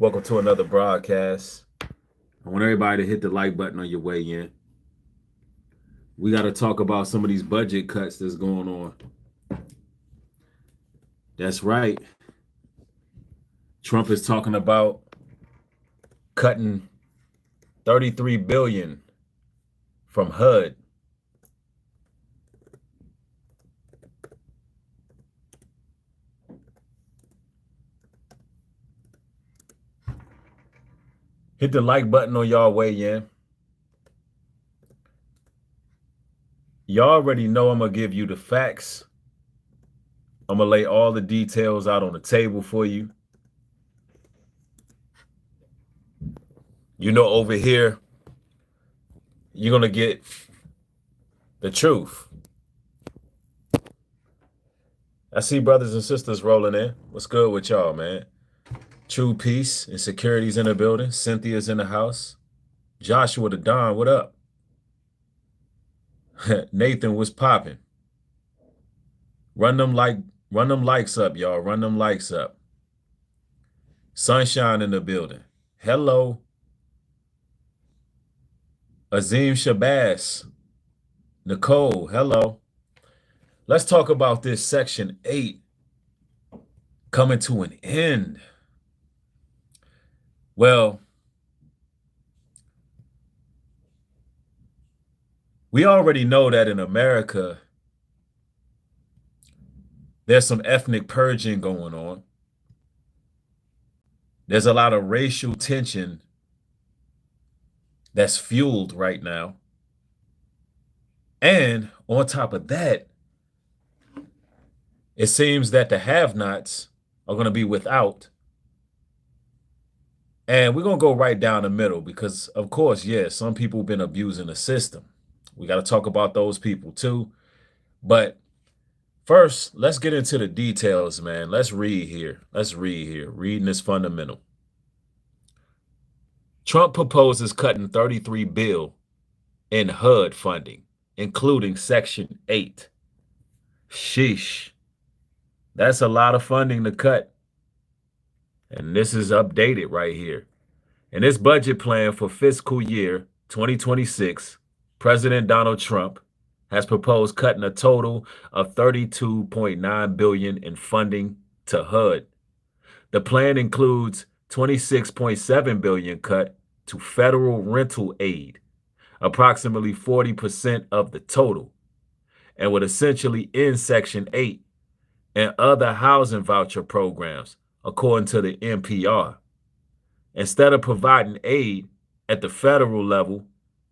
Welcome to another broadcast. I want everybody to hit the like button on your way in. We got to talk about some of these budget cuts that's going on. That's right. Trump is talking about cutting 33 billion from HUD. Hit the like button on y'all way in. Y'all already know I'm going to give you the facts. I'm going to lay all the details out on the table for you. You know, over here, you're going to get the truth. I see brothers and sisters rolling in. What's good with y'all, man? True Peace and Security's in the building. Cynthia's in the house. Joshua the Don, what up? Nathan, what's popping? Run them likes up, y'all. Run them likes up. Sunshine in the building. Hello. Azim Shabazz. Nicole, hello. Let's talk about this Section 8 coming to an end. Well, we already know that in America, there's some ethnic purging going on. There's a lot of racial tension that's fueled right now. And on top of that, it seems that the have-nots are going to be without. And we're going to go right down the middle because, of course, yes, some people have been abusing the system. We got to talk about those people too. But first, let's get into the details, man. Let's read here. Reading is fundamental. Trump proposes cutting 33 billion in HUD funding, including Section 8. Sheesh. That's a lot of funding to cut. And this is updated right here. In this budget plan for fiscal year 2026, President Donald Trump has proposed cutting a total of 32.9 billion in funding to HUD. The plan includes 26.7 billion cut to federal rental aid, approximately 40% of the total, and would essentially end Section 8 and other housing voucher programs, according to the NPR. Instead of providing aid at the federal level,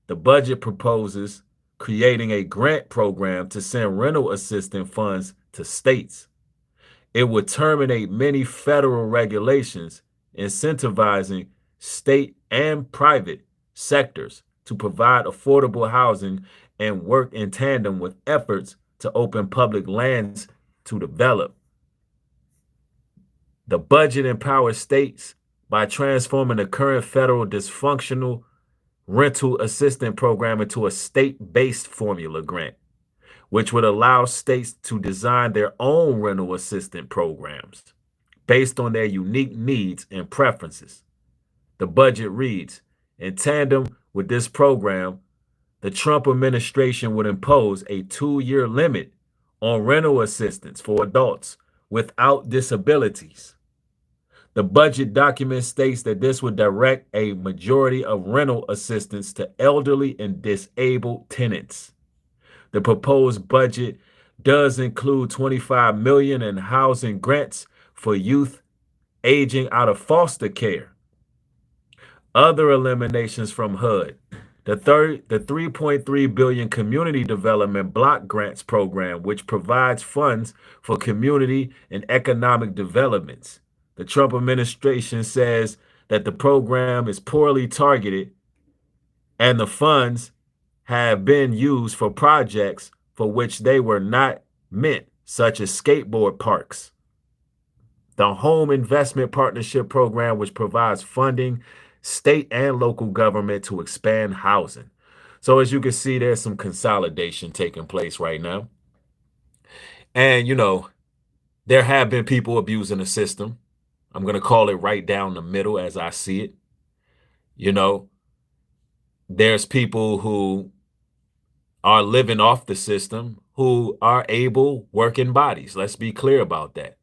the budget proposes creating a grant program to send rental assistance funds to states. It would terminate many federal regulations incentivizing state and private sectors to provide affordable housing and work in tandem with efforts to open public lands to develop. The budget empowers states by transforming the current federal dysfunctional rental assistance program into a state-based formula grant, which would allow states to design their own rental assistance programs based on their unique needs and preferences. The budget reads, in tandem with this program, the Trump administration would impose a 2-year limit on rental assistance for adults without disabilities. The budget document states that this would direct a majority of rental assistance to elderly and disabled tenants. The proposed budget does include 25 million in housing grants for youth aging out of foster care. Other eliminations from HUD. The 3.3 billion community development block grants program, which provides funds for community and economic developments. The Trump administration says that the program is poorly targeted and the funds have been used for projects for which they were not meant, such as skateboard parks. The Home Investment Partnership Program, which provides funding state and local government to expand housing. So as you can see, there's some consolidation taking place right now. And, you know, there have been people abusing the system. I'm going to call it right down the middle as I see it. You know, there's people who are living off the system who are able working bodies. Let's be clear about that.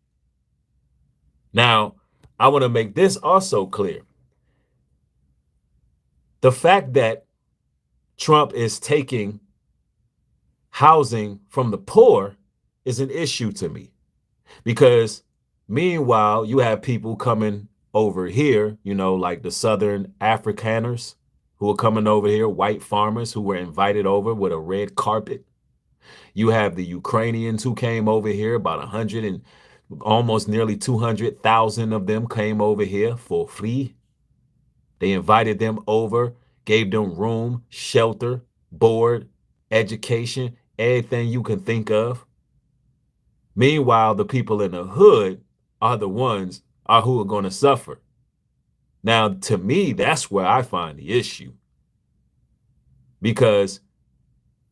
Now, I want to make this also clear. The fact that Trump is taking housing from the poor is an issue to me, because meanwhile, you have people coming over here, like the Southern Afrikaners who are coming over here, white farmers who were invited over with a red carpet. You have the Ukrainians who came over here, about 100 and almost nearly 200,000 of them came over here for free. They invited them over, gave them room, shelter, board, education, everything you can think of. Meanwhile, the people in the hood are the ones who are going to suffer. Now, to me, that's where I find the issue. Because,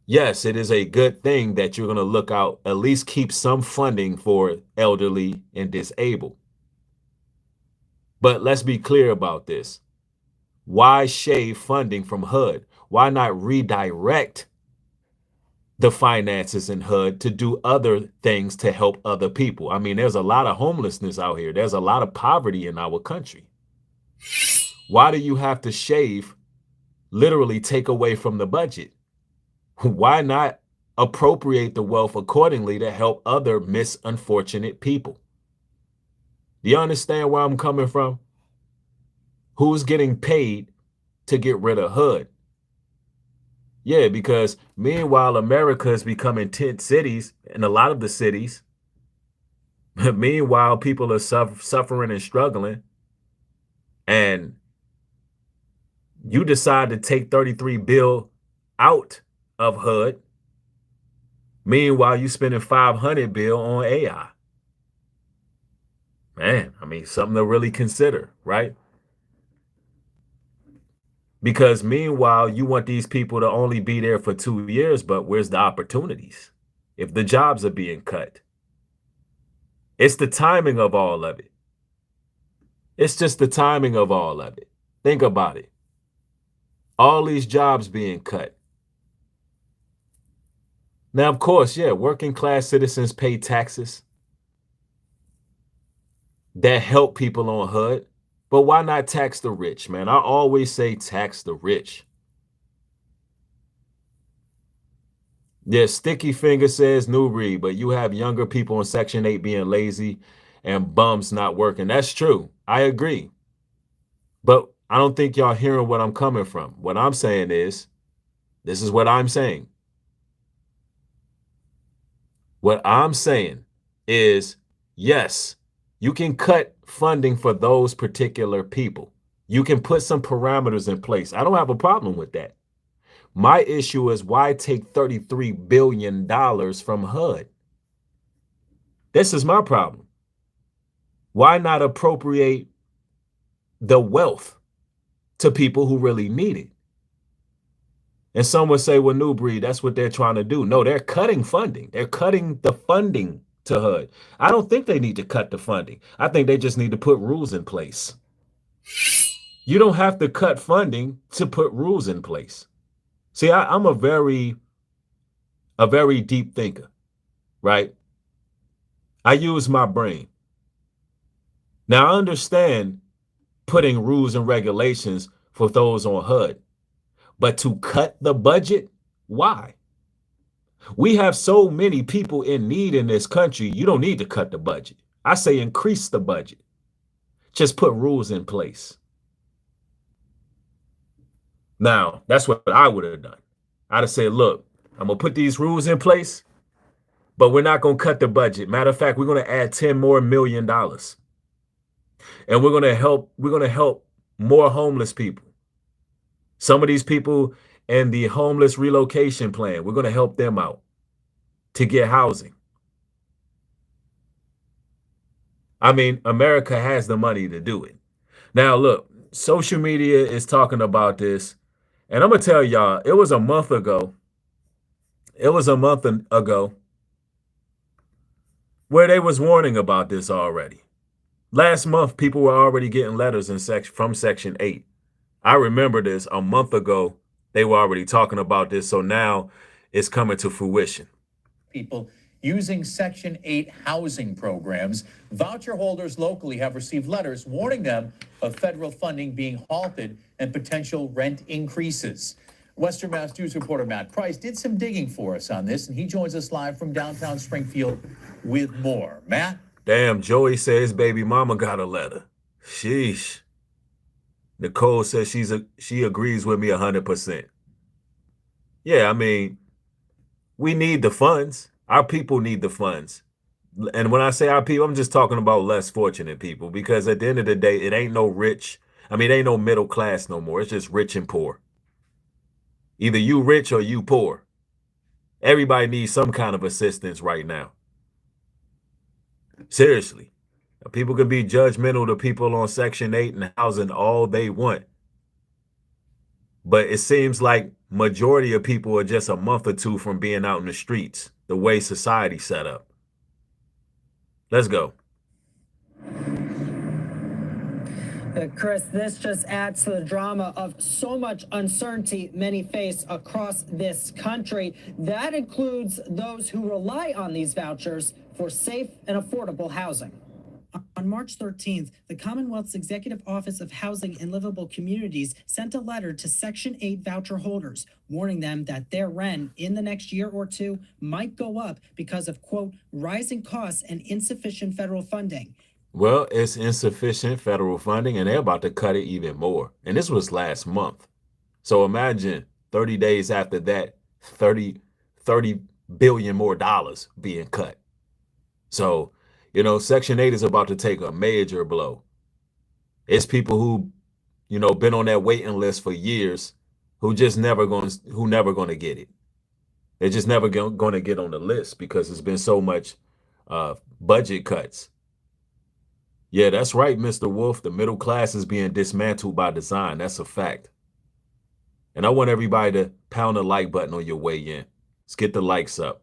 yes, it is a good thing that you're going to look out, at least keep some funding for elderly and disabled. But let's be clear about this. Why shave funding from HUD? Why not redirect the finances in HUD to do other things to help other people? I mean, there's a lot of homelessness out here. There's a lot of poverty in our country. Why do you have to shave, literally take away from the budget? Why not appropriate the wealth accordingly to help other unfortunate people? Do you understand where I'm coming from? Who's getting paid to get rid of HUD? Yeah, because meanwhile, America is becoming tent cities in a lot of the cities. Meanwhile, people are suffering and struggling. And you decide to take 33 bill out of HUD. Meanwhile, you spending 500 bill on AI. Man, I mean, something to really consider, right? Because meanwhile, you want these people to only be there for 2 years, but where's the opportunities if the jobs are being cut? It's the timing of all of it. It's just the timing of all of it. Think about it. All these jobs being cut. Now, of course, yeah, working class citizens pay taxes that help people on HUD. But why not tax the rich, man? I always say tax the rich. Yeah, Sticky Finger says Nubreed, but you have younger people on Section 8 being lazy and bums not working. That's true. I agree. But I don't think y'all hearing what I'm coming from. What I'm saying is, this is what I'm saying. What I'm saying is, yes, you can cut funding for those particular people. You can put some parameters in place. I don't have a problem with that. My issue is, why take $33 billion from HUD? This is my problem. Why not appropriate the wealth to people who really need it? And some would say, well, Nubreed, that's what they're trying to do. No, they're cutting funding. They're cutting the funding to HUD. I don't think they need to cut the funding. I think they just need to put rules in place. You don't have to cut funding to put rules in place. See, I'm a very deep thinker, right? I use my brain. Now, I understand putting rules and regulations for those on HUD, but to cut the budget, why? We have so many people in need in this country. You don't need to cut the budget. I say increase the budget. Just put rules in place. Now, that's what I would have done. I'd have said, look, I'm going to put these rules in place, but we're not going to cut the budget. Matter of fact, we're going to add $10 more million. And we're going to help more homeless people. Some of these people in the homeless relocation plan, we're going to help them out to get housing. I mean, America has the money to do it. Now, look, social media is talking about this. And I'm going to tell y'all, it was a month ago. It was a month ago where they was warning about this already. Last month, people were already getting letters from Section 8. I remember this a month ago. They were already talking about this. So now it's coming to fruition. People using Section 8 housing programs. Voucher holders locally have received letters warning them of federal funding being halted and potential rent increases. Western Mass News reporter Matt Price did some digging for us on this, and he joins us live from downtown Springfield with more. Matt? Damn, Joey says baby mama got a letter. Sheesh. Nicole says she agrees with me 100%. Yeah, I mean, we need the funds. Our people need the funds. And when I say our people, I'm just talking about less fortunate people, because at the end of the day, it ain't no rich. I mean, it ain't no middle class no more. It's just rich and poor. Either you rich or you poor. Everybody needs some kind of assistance right now. Seriously. People can be judgmental to people on Section 8 and housing all they want. But it seems like majority of people are just a month or two from being out in the streets, the way society's set up. Let's go. Chris, this just adds to the drama of so much uncertainty many face across this country. That includes those who rely on these vouchers for safe and affordable housing. On March 13th, the Commonwealth's Executive Office of Housing and Livable Communities sent a letter to Section 8 voucher holders, warning them that their rent in the next year or two might go up because of, quote, rising costs and insufficient federal funding. Well, it's insufficient federal funding, and they're about to cut it even more. And this was last month. So imagine 30 days after that, 30 billion more dollars being cut. So, you know, Section 8 is about to take a major blow. It's people who, you know, been on that waiting list for years, who never going to get it. They're just never going to get on the list because there's been so much budget cuts. Yeah, that's right, Mr. Wolf. The middle class is being dismantled by design. That's a fact. And I want everybody to pound the like button on your way in. Let's get the likes up.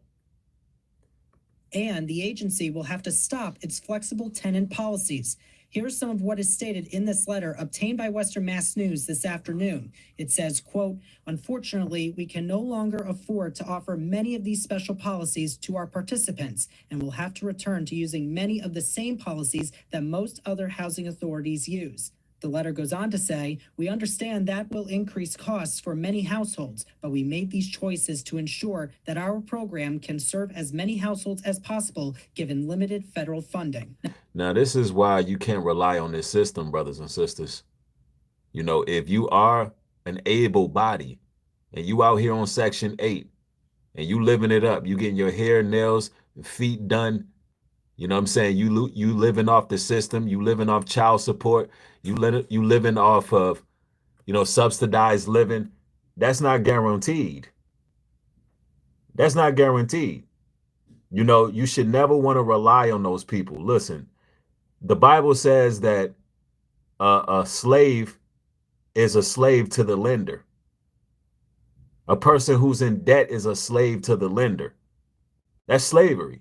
And the agency will have to stop its flexible tenant policies. Here's some of what is stated in this letter obtained by Western Mass News this afternoon. It says, quote, unfortunately, we can no longer afford to offer many of these special policies to our participants, and will have to return to using many of the same policies that most other housing authorities use. The letter goes on to say, we understand that will increase costs for many households, but we made these choices to ensure that our program can serve as many households as possible, given limited federal funding. Now, this is why you can't rely on this system, brothers and sisters. You know, if you are an able body and you out here on Section 8 and you living it up, you getting your hair, nails, feet done, you know what I'm saying? You living off the system, you living off child support, you living off of, you know, subsidized living. That's not guaranteed. That's not guaranteed. You know, you should never want to rely on those people. Listen, the Bible says that a slave is a slave to the lender. A person who's in debt is a slave to the lender. That's slavery.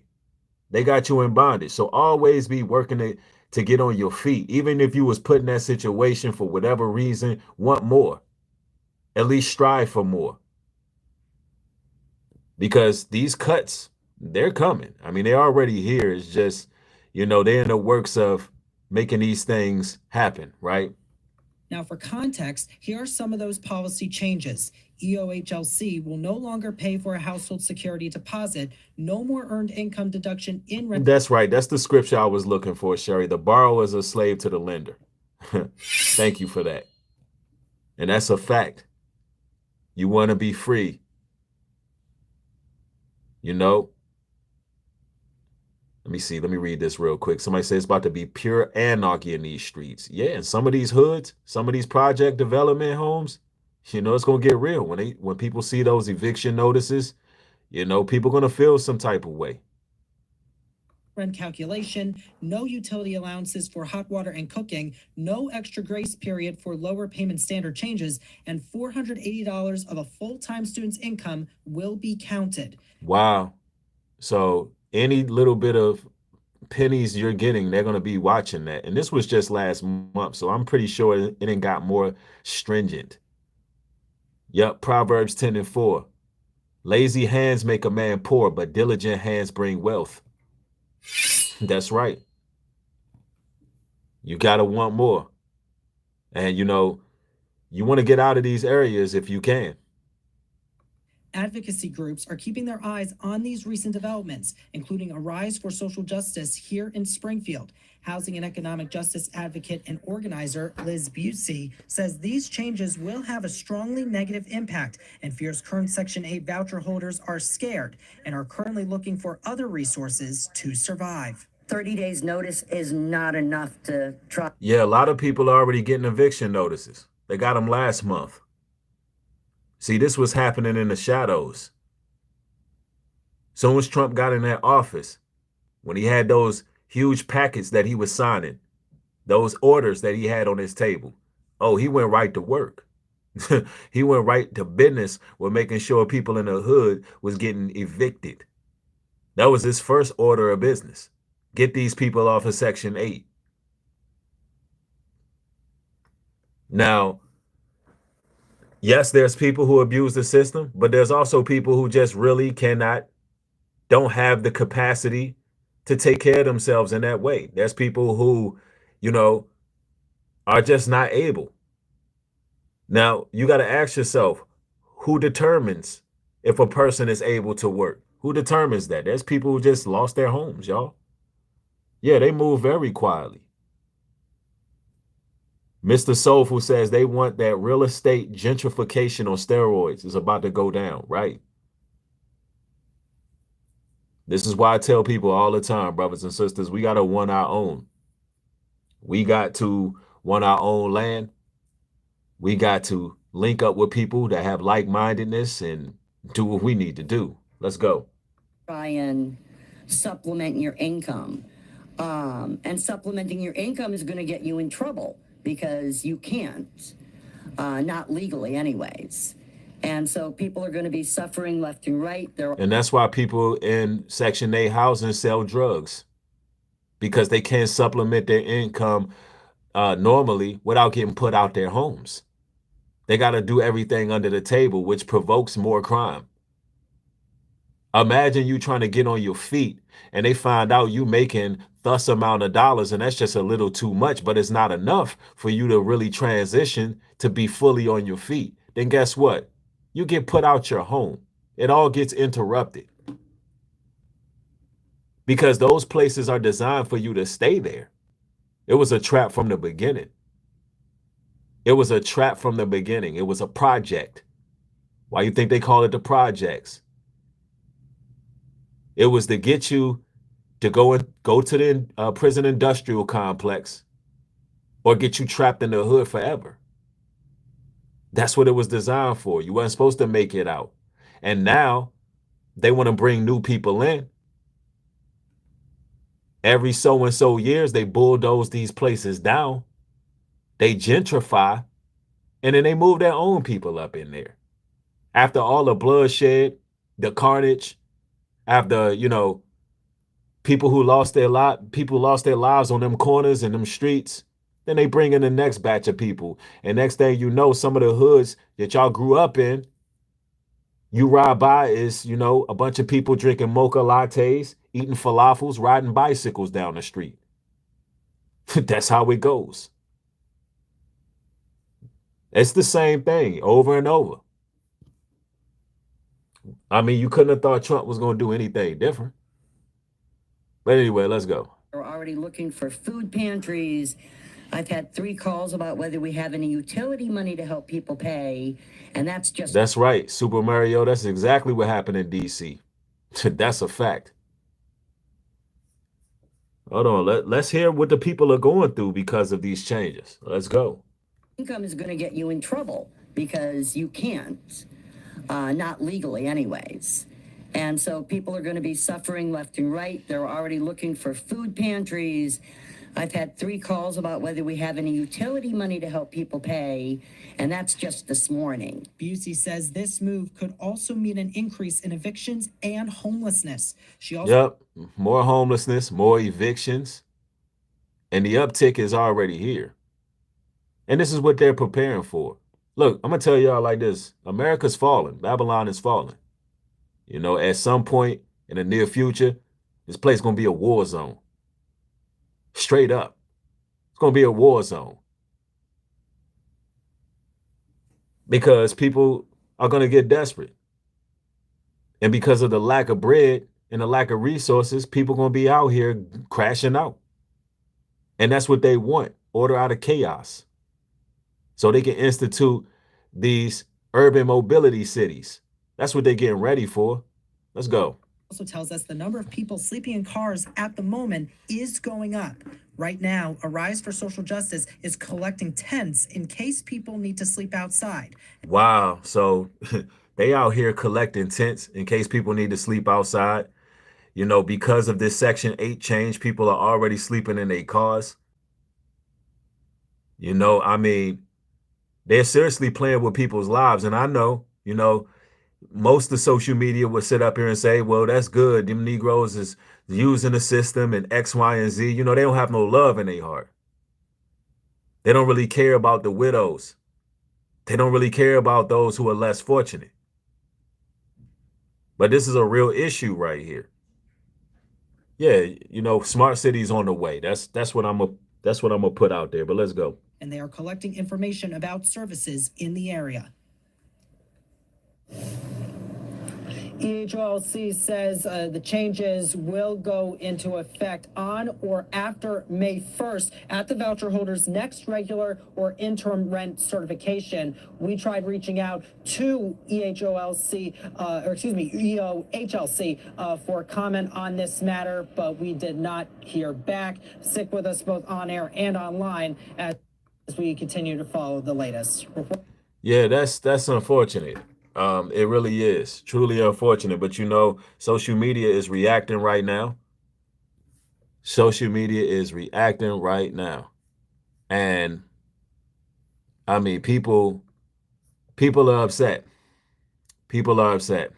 They got you in bondage. So always be working to get on your feet. Even if you was put in that situation for whatever reason, want more. At least strive for more. Because these cuts, they're coming. I mean, they're already here. It's just, you know, they're in the works of making these things happen, right? Now, for context, here are some of those policy changes. EOHLC will no longer pay for a household security deposit, no more earned income deduction in rent. That's right. That's the scripture I was looking for, Sherry. The borrower is a slave to the lender. Thank you for that. And that's a fact. You want to be free. You know, let me see. Let me read this real quick. Somebody says it's about to be pure anarchy in these streets. Yeah, and some of these hoods, some of these project development homes, you know, it's going to get real. When people see those eviction notices, you know, people are going to feel some type of way. Rent calculation, no utility allowances for hot water and cooking, no extra grace period for lower payment standard changes, and $480 of a full-time student's income will be counted. Wow. So any little bit of pennies you're getting, they're going to be watching that. And this was just last month, so I'm pretty sure it ain't got more stringent. Yep, Proverbs 10:4. Lazy hands make a man poor, but diligent hands bring wealth. That's right. You got to want more. And, you know, you want to get out of these areas if you can. Advocacy groups are keeping their eyes on these recent developments, including a rise for social justice here in Springfield. Housing and economic justice advocate and organizer Liz Busey says these changes will have a strongly negative impact and fears current Section 8 voucher holders are scared and are currently looking for other resources to survive. 30 days notice is not enough to try. Yeah, a lot of people are already getting eviction notices. They got them last month. See, this was happening in the shadows. Soon as Trump got in that office, when he had those huge packets that he was signing, those orders that he had on his table, oh, he went right to work. He went right to business with making sure people in the hood was getting evicted. That was his first order of business. Get these people off of Section 8. Now, yes, there's people who abuse the system, but there's also people who just really don't have the capacity to take care of themselves in that way. There's people who, you know, are just not able. Now, you got to ask yourself, who determines if a person is able to work? Who determines that? There's people who just lost their homes, y'all. Yeah, they move very quietly. Mr. Soulful says they want that real estate gentrification on steroids is about to go down, right? This is why I tell people all the time, brothers and sisters, we got to want our own. We got to want our own land. We got to link up with people that have like-mindedness and do what we need to do. Let's go. Try and supplement your income. And supplementing your income is going to get you in trouble because you can't, not legally anyways. And so people are going to be suffering left and right. And that's why people in Section 8 housing sell drugs, because they can't supplement their income normally without getting put out their homes. They got to do everything under the table, which provokes more crime. Imagine you trying to get on your feet and they find out you making thus amount of dollars, and that's just a little too much, but it's not enough for you to really transition to be fully on your feet. Then guess what? You get put out your home. It all gets interrupted because those places are designed for you to stay there. It was a trap from the beginning. It was a trap from the beginning. It was a project. Why you think they call it the projects? It was to get you to go to the prison industrial complex or get you trapped in the hood forever. That's what it was designed for. You weren't supposed to make it out. And now they want to bring new people in. Every so and so years, they bulldoze these places down. They gentrify, and then they move their own people up in there. After all the bloodshed, the carnage, after, you know, people lost their lives on them corners and them streets, then they bring in the next batch of people. And next thing you know, some of the hoods that y'all grew up in, you ride by is, you know, a bunch of people drinking mocha lattes, eating falafels, riding bicycles down the street. That's how it goes. It's the same thing over and over. I mean, you couldn't have thought Trump was going to do anything different. But anyway, let's go. We're already looking for food pantries. I've had 3 calls about whether we have any utility money to help people pay. And that's right. Super Mario, that's exactly what happened in DC. That's a fact. Hold on. Let's hear what the people are going through because of these changes. Let's go. Income is going to get you in trouble because you can't, not legally anyways. And so people are going to be suffering left and right. They're already looking for food pantries. I've had 3 calls about whether we have any utility money to help people pay, and that's just this morning. Busey says this move could also mean an increase in evictions and homelessness. She also more homelessness, more evictions, and the uptick is already here. And this is what they're preparing for. Look, I'm gonna tell y'all like this: America's falling. Babylon is falling. You know, at some point in the near future, this place is gonna be a war zone. Straight up, it's gonna be a war zone because people are gonna get desperate, and because of the lack of bread and the lack of resources, people gonna be out here crashing out, and that's what they want: order out of chaos, so they can institute these urban mobility cities. That's what they're getting ready for. Let's go. Also tells us the number of people sleeping in cars at the moment is going up. Right now, Arise for Social Justice is collecting tents in case people need to sleep outside. Wow. So they out here collecting tents in case people need to sleep outside. You know, because of this Section 8 change, people are already sleeping in their cars. You know, I mean, they're seriously playing with people's lives. And I know, you know, most of social media would sit up here and say, well, that's good. Them Negroes is using the system and X, Y, and Z. You know, they don't have no love in their heart. They don't really care about the widows. They don't really care about those who are less fortunate. But this is a real issue right here. Yeah, you know, smart cities on the way. That's what I'm gonna put out there. But let's go. And they are collecting information about services in the area. EHOLC says the changes will go into effect on or after May 1st at the voucher holders' next regular or interim rent certification. We tried reaching out to EHOLC, EOHLC for comment on this matter, but we did not hear back. Stick with us both on air and online as we continue to follow the latest. Yeah, that's unfortunate. It really is truly unfortunate, but you know, social media is reacting right now. Social media is reacting right now. And I mean, people are upset. People are upset.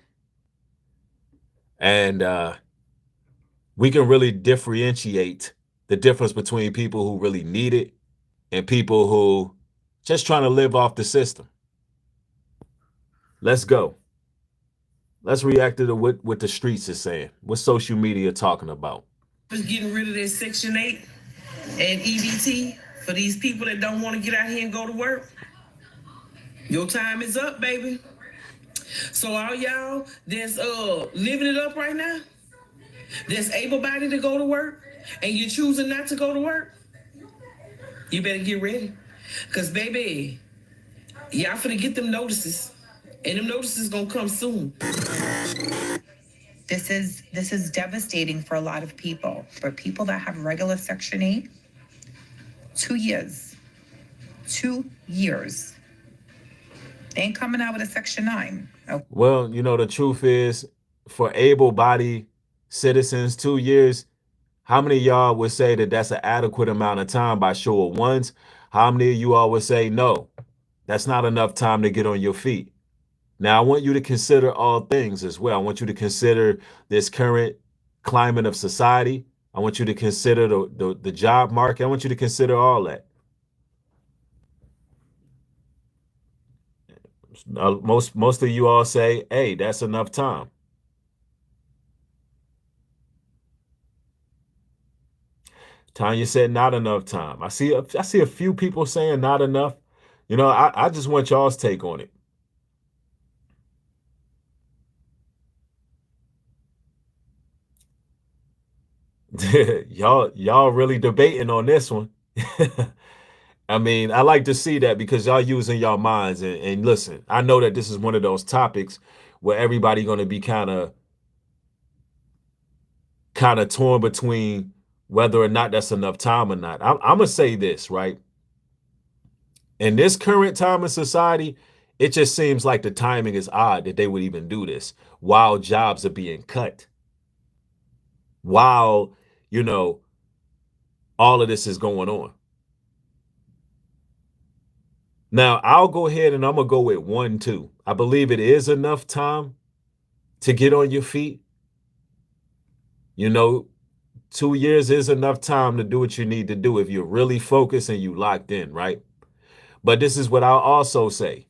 And we can really differentiate the difference between people who really need it and people who just trying to live off the system. Let's go. Let's react to what the streets is saying. What social media talking about. Just getting rid of that Section 8 and EBT for these people that don't want to get out here and go to work. Your time is up, baby. So all y'all that's living it up right now, that's able-bodied to go to work, and you're choosing not to go to work, you better get ready. Because, baby, y'all finna get them notices. And them notices gonna come soon. This is devastating for a lot of people. For people that have regular Section 8, 2 years. 2 years. They ain't coming out with a Section 9. Okay. Well, you know, the truth is, for able-bodied citizens, 2 years, how many of y'all would say that that's an adequate amount of time by show of ones? How many of you all would say, no, that's not enough time to get on your feet? Now, I want you to consider all things as well. I want you to consider this current climate of society. I want you to consider the job market. I want you to consider all that. Most of you all say, hey, that's enough time. Tanya said not enough time. I see a few people saying not enough. You know, I just want y'all's take on it. y'all really debating on this one. I mean, I like to see that because y'all using y'all minds and listen, I know that this is one of those topics where everybody going to be kind of torn between whether or not that's enough time or not. I'm gonna say this, right? In this current time in society, it just seems like the timing is odd that they would even do this while jobs are being cut. While, you know, all of this is going on. Now, I'll go ahead and I'm going to go with 1, 2. I believe it is enough time to get on your feet. You know, 2 years is enough time to do what you need to do if you're really focused and you locked in, right? But this is what I'll also say.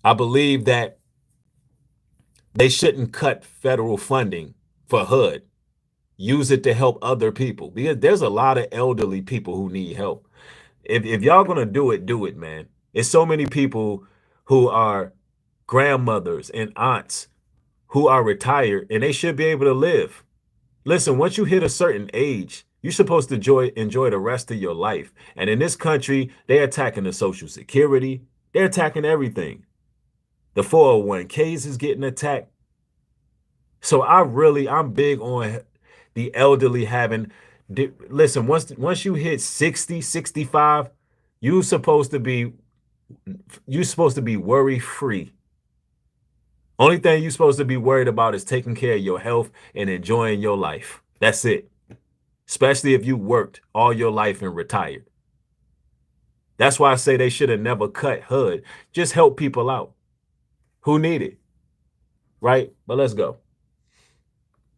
I believe that they shouldn't cut federal funding for HUD. Use it to help other people, because there's a lot of elderly people who need help. If y'all gonna do it, man. It's so many people who are grandmothers and aunts who are retired and they should be able to live. Listen, once you hit a certain age, you're supposed to enjoy the rest of your life. And in this country, they're attacking the Social Security. They're attacking everything. The 401ks is getting attacked. So I'm big on the elderly having, listen, once you hit 60, 65, you're supposed to be worry free. Only thing you're supposed to be worried about is taking care of your health and enjoying your life. That's it. Especially if you worked all your life and retired. That's why I say they should have never cut HUD. Just help people out who need it. Right? But let's go.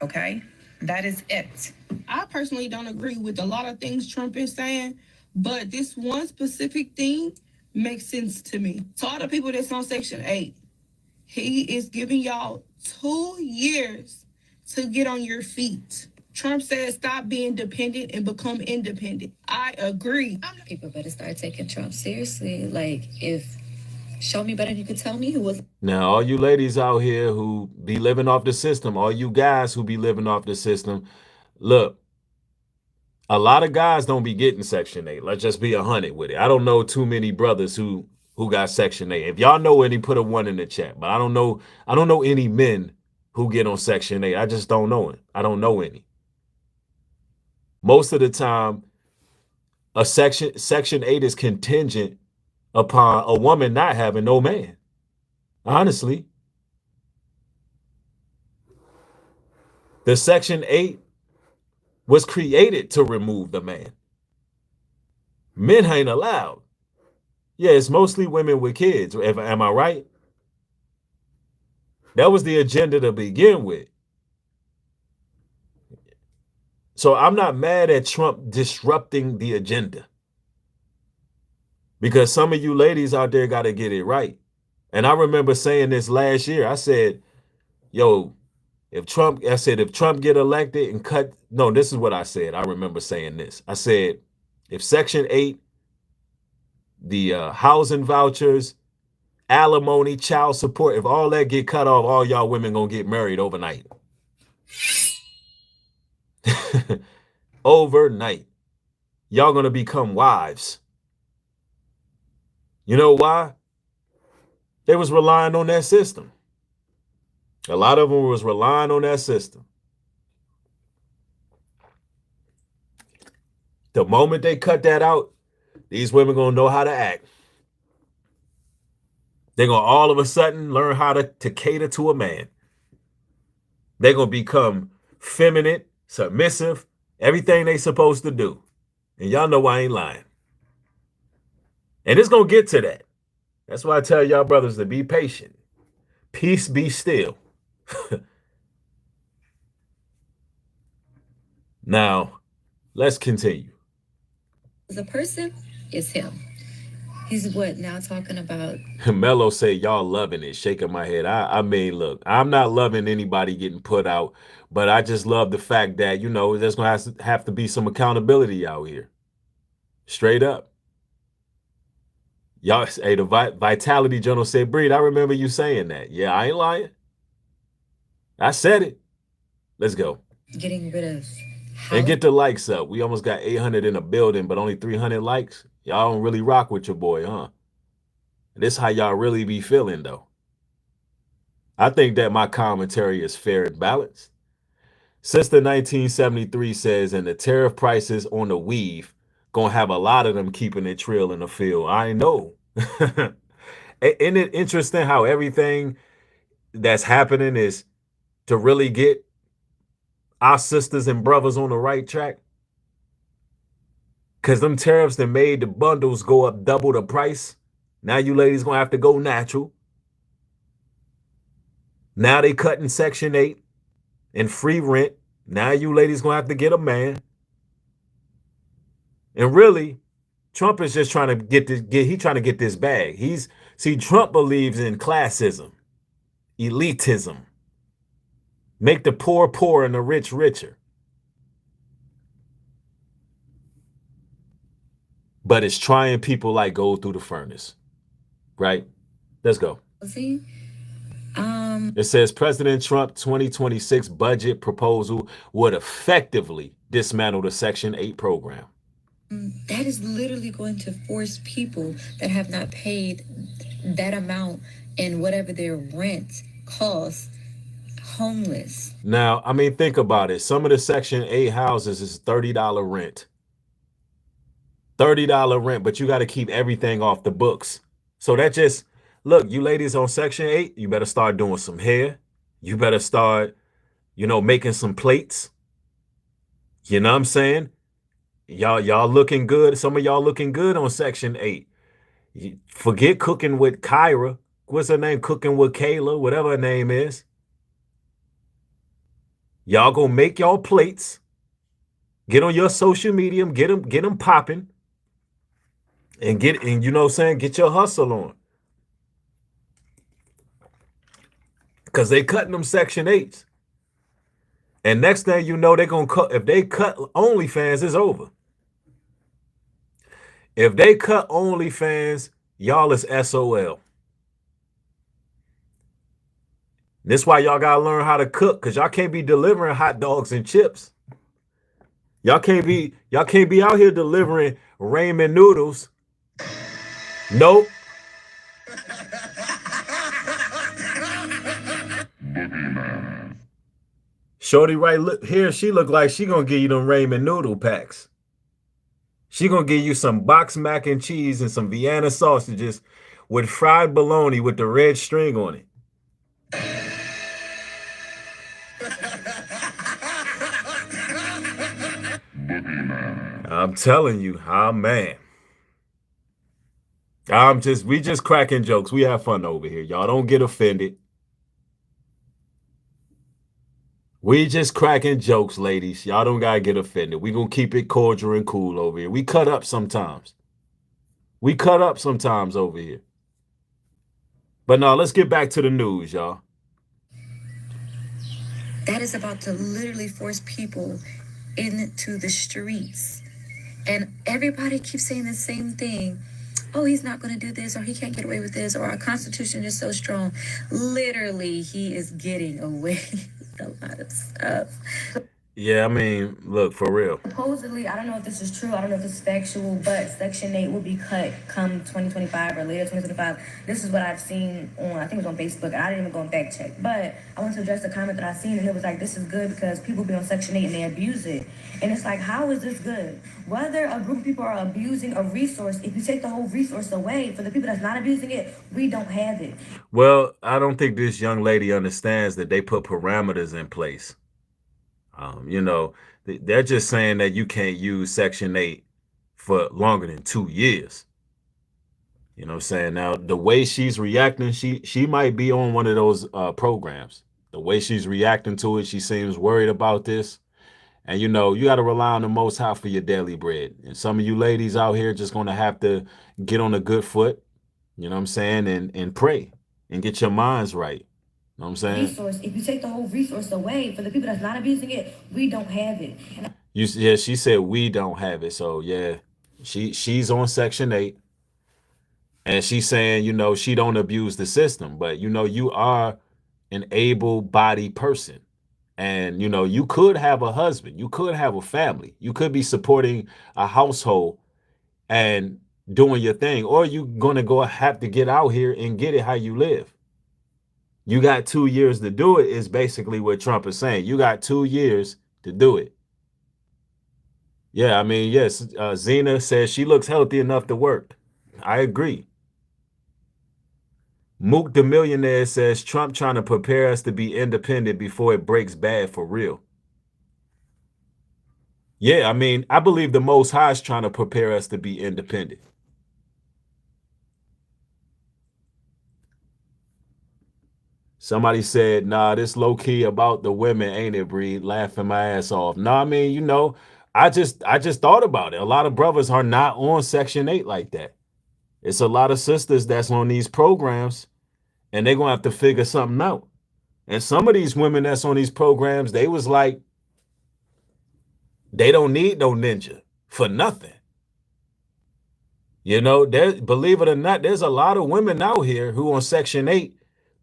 Okay? That is it. I personally don't agree with a lot of things Trump is saying, but this one specific thing makes sense to me. To all the people that's on Section 8, he is giving y'all 2 years to get on your feet. Trump says stop being dependent and become independent. I agree. People better start taking Trump seriously. Like, if show me better, you could tell me who was. Now, all you ladies out here who be living off the system, all you guys who be living off the system, look, a lot of guys don't be getting Section 8. Let's just be 100 with it. I don't know too many brothers who got Section 8. If y'all know any, put a 1 in the chat. But I don't know any men who get on Section 8. I just don't know it. I don't know any. Most of the time, a Section 8 is contingent upon a woman not having no man. Honestly. The Section 8 was created to remove the man. Men ain't allowed. Yeah, it's mostly women with kids. Am I right? That was the agenda to begin with. So I'm not mad at Trump disrupting the agenda, because some of you ladies out there got to get it right. And I remember saying this last year. I said, yo, if Trump get elected and cut, no, this is what I said. I remember saying this. I said, if Section 8, the housing vouchers, alimony, child support, if all that get cut off, all y'all women gonna get married overnight. Overnight. Y'all gonna become wives. You know why? They was relying on that system. A lot of them was relying on that system. The moment they cut that out, these women gonna know how to act. They're gonna all of a sudden learn how to cater to a man. They're gonna become feminine, submissive, everything they supposed to do. And y'all know I ain't lying. And it's gonna get to that. That's why I tell y'all brothers to be patient. Peace be still. Now, let's continue. The person is him. He's what now talking about. Mello say y'all loving it, shaking my head. I mean, look, I'm not loving anybody getting put out, but I just love the fact that, you know, there's going to have to be some accountability out here. Straight up. Y'all, hey, the Vitality Journal said, Breed, I remember you saying that. Yeah, I ain't lying. I said it. Let's go. Getting rid of. And get the likes up. We almost got 800 in the building, but only 300 likes. Y'all don't really rock with your boy, huh? This how y'all really be feeling, though. I think that my commentary is fair and balanced. Sister 1973 says, and the tariff prices on the weave gonna have a lot of them keeping it trill in the field. I know. Isn't it interesting how everything that's happening is to really get our sisters and brothers on the right track? Because them tariffs that made the bundles go up double the price. Now you ladies going to have to go natural. Now they cutting Section 8 and free rent. Now you ladies going to have to get a man. And really, Trump is just trying to trying to get this bag. Trump believes in classism, elitism. Make the poor poor and the rich richer. But it's trying people like gold through the furnace. Right? Let's go. See? It says President Trump 2026 budget proposal would effectively dismantle the Section 8 program. That is literally going to force people that have not paid that amount in whatever their rent costs homeless. Now, I mean, think about it. Some of the Section 8 houses is $30 rent. $30 rent, but you got to keep everything off the books. So that just, look, you ladies on Section 8, you better start doing some hair. You better start, making some plates. You know what I'm saying? Y'all looking good. Some of y'all looking good on Section 8. Forget cooking with Kyra. What's her name? Cooking with Kayla, whatever her name is. Y'all gonna make y'all plates. Get on your social media, get them popping. And get your hustle on. Because they cutting them Section 8s. And next thing you know, they're gonna cut. If they cut OnlyFans, it's over. If they cut OnlyFans, y'all is SOL. This why y'all gotta learn how to cook, because y'all can't be delivering hot dogs and chips. Y'all can't be out here delivering ramen noodles. Nope. Shorty right here, she look like she gonna give you them ramen noodle packs. She gonna give you some box mac and cheese and some Vienna sausages with fried bologna with the red string on it. I'm telling you, man. We just cracking jokes. We have fun over here. Y'all don't get offended. We just cracking jokes, ladies. Y'all don't gotta get offended. We gonna keep it cordial and cool over here. We cut up sometimes. Over here. But no, let's get back to the news, y'all. That is about to literally force people into the streets. And everybody keeps saying the same thing. Oh, he's not going to do this, or he can't get away with this, or our Constitution is so strong. Literally, he is getting away with a lot of stuff. Yeah, I mean, look, for real. Supposedly, I don't know if this is true, I don't know if it's factual, but Section 8 will be cut come 2025 or later 2025. This is what I've seen on, I think it was on Facebook. I didn't even go and fact check. But I want to address a comment that I seen, and it was like, this is good because people be on Section 8 and they abuse it. And it's like, how is this good? Whether a group of people are abusing a resource, if you take the whole resource away, for the people that's not abusing it, we don't have it. Well, I don't think this young lady understands that they put parameters in place. They're just saying that you can't use Section 8 for longer than 2 years. You know what I'm saying? Now, the way she's reacting, she might be on one of those programs. The way she's reacting to it, she seems worried about this. And, you got to rely on the Most High for your daily bread. And some of you ladies out here just going to have to get on a good foot, you know what I'm saying, and pray and get your minds right. You know what I'm saying? Resource. If you take the whole resource away, for the people that's not abusing it, we don't have it. Yeah, she said we don't have it. So yeah, she's on Section 8, and she's saying, she don't abuse the system, but you are an able-bodied person, and you could have a husband, you could have a family, you could be supporting a household and doing your thing, or you're gonna have to get out here and get it how you live. You got 2 years to do it is basically what Trump is saying. You got 2 years to do it. Yeah, I mean, yes, Zena says she looks healthy enough to work. I agree. Mook the Millionaire says Trump trying to prepare us to be independent before it breaks bad for real. Yeah, I mean, I believe the Most High is trying to prepare us to be independent. Somebody said, nah, this low key about the women, ain't it, Breed? Laughing my ass off. No, I mean, I just thought about it. A lot of brothers are not on Section 8 like that. It's a lot of sisters that's on these programs, and they're gonna have to figure something out. And some of these women that's on these programs, they was like, they don't need no ninja for nothing. Believe it or not, there's a lot of women out here who on Section 8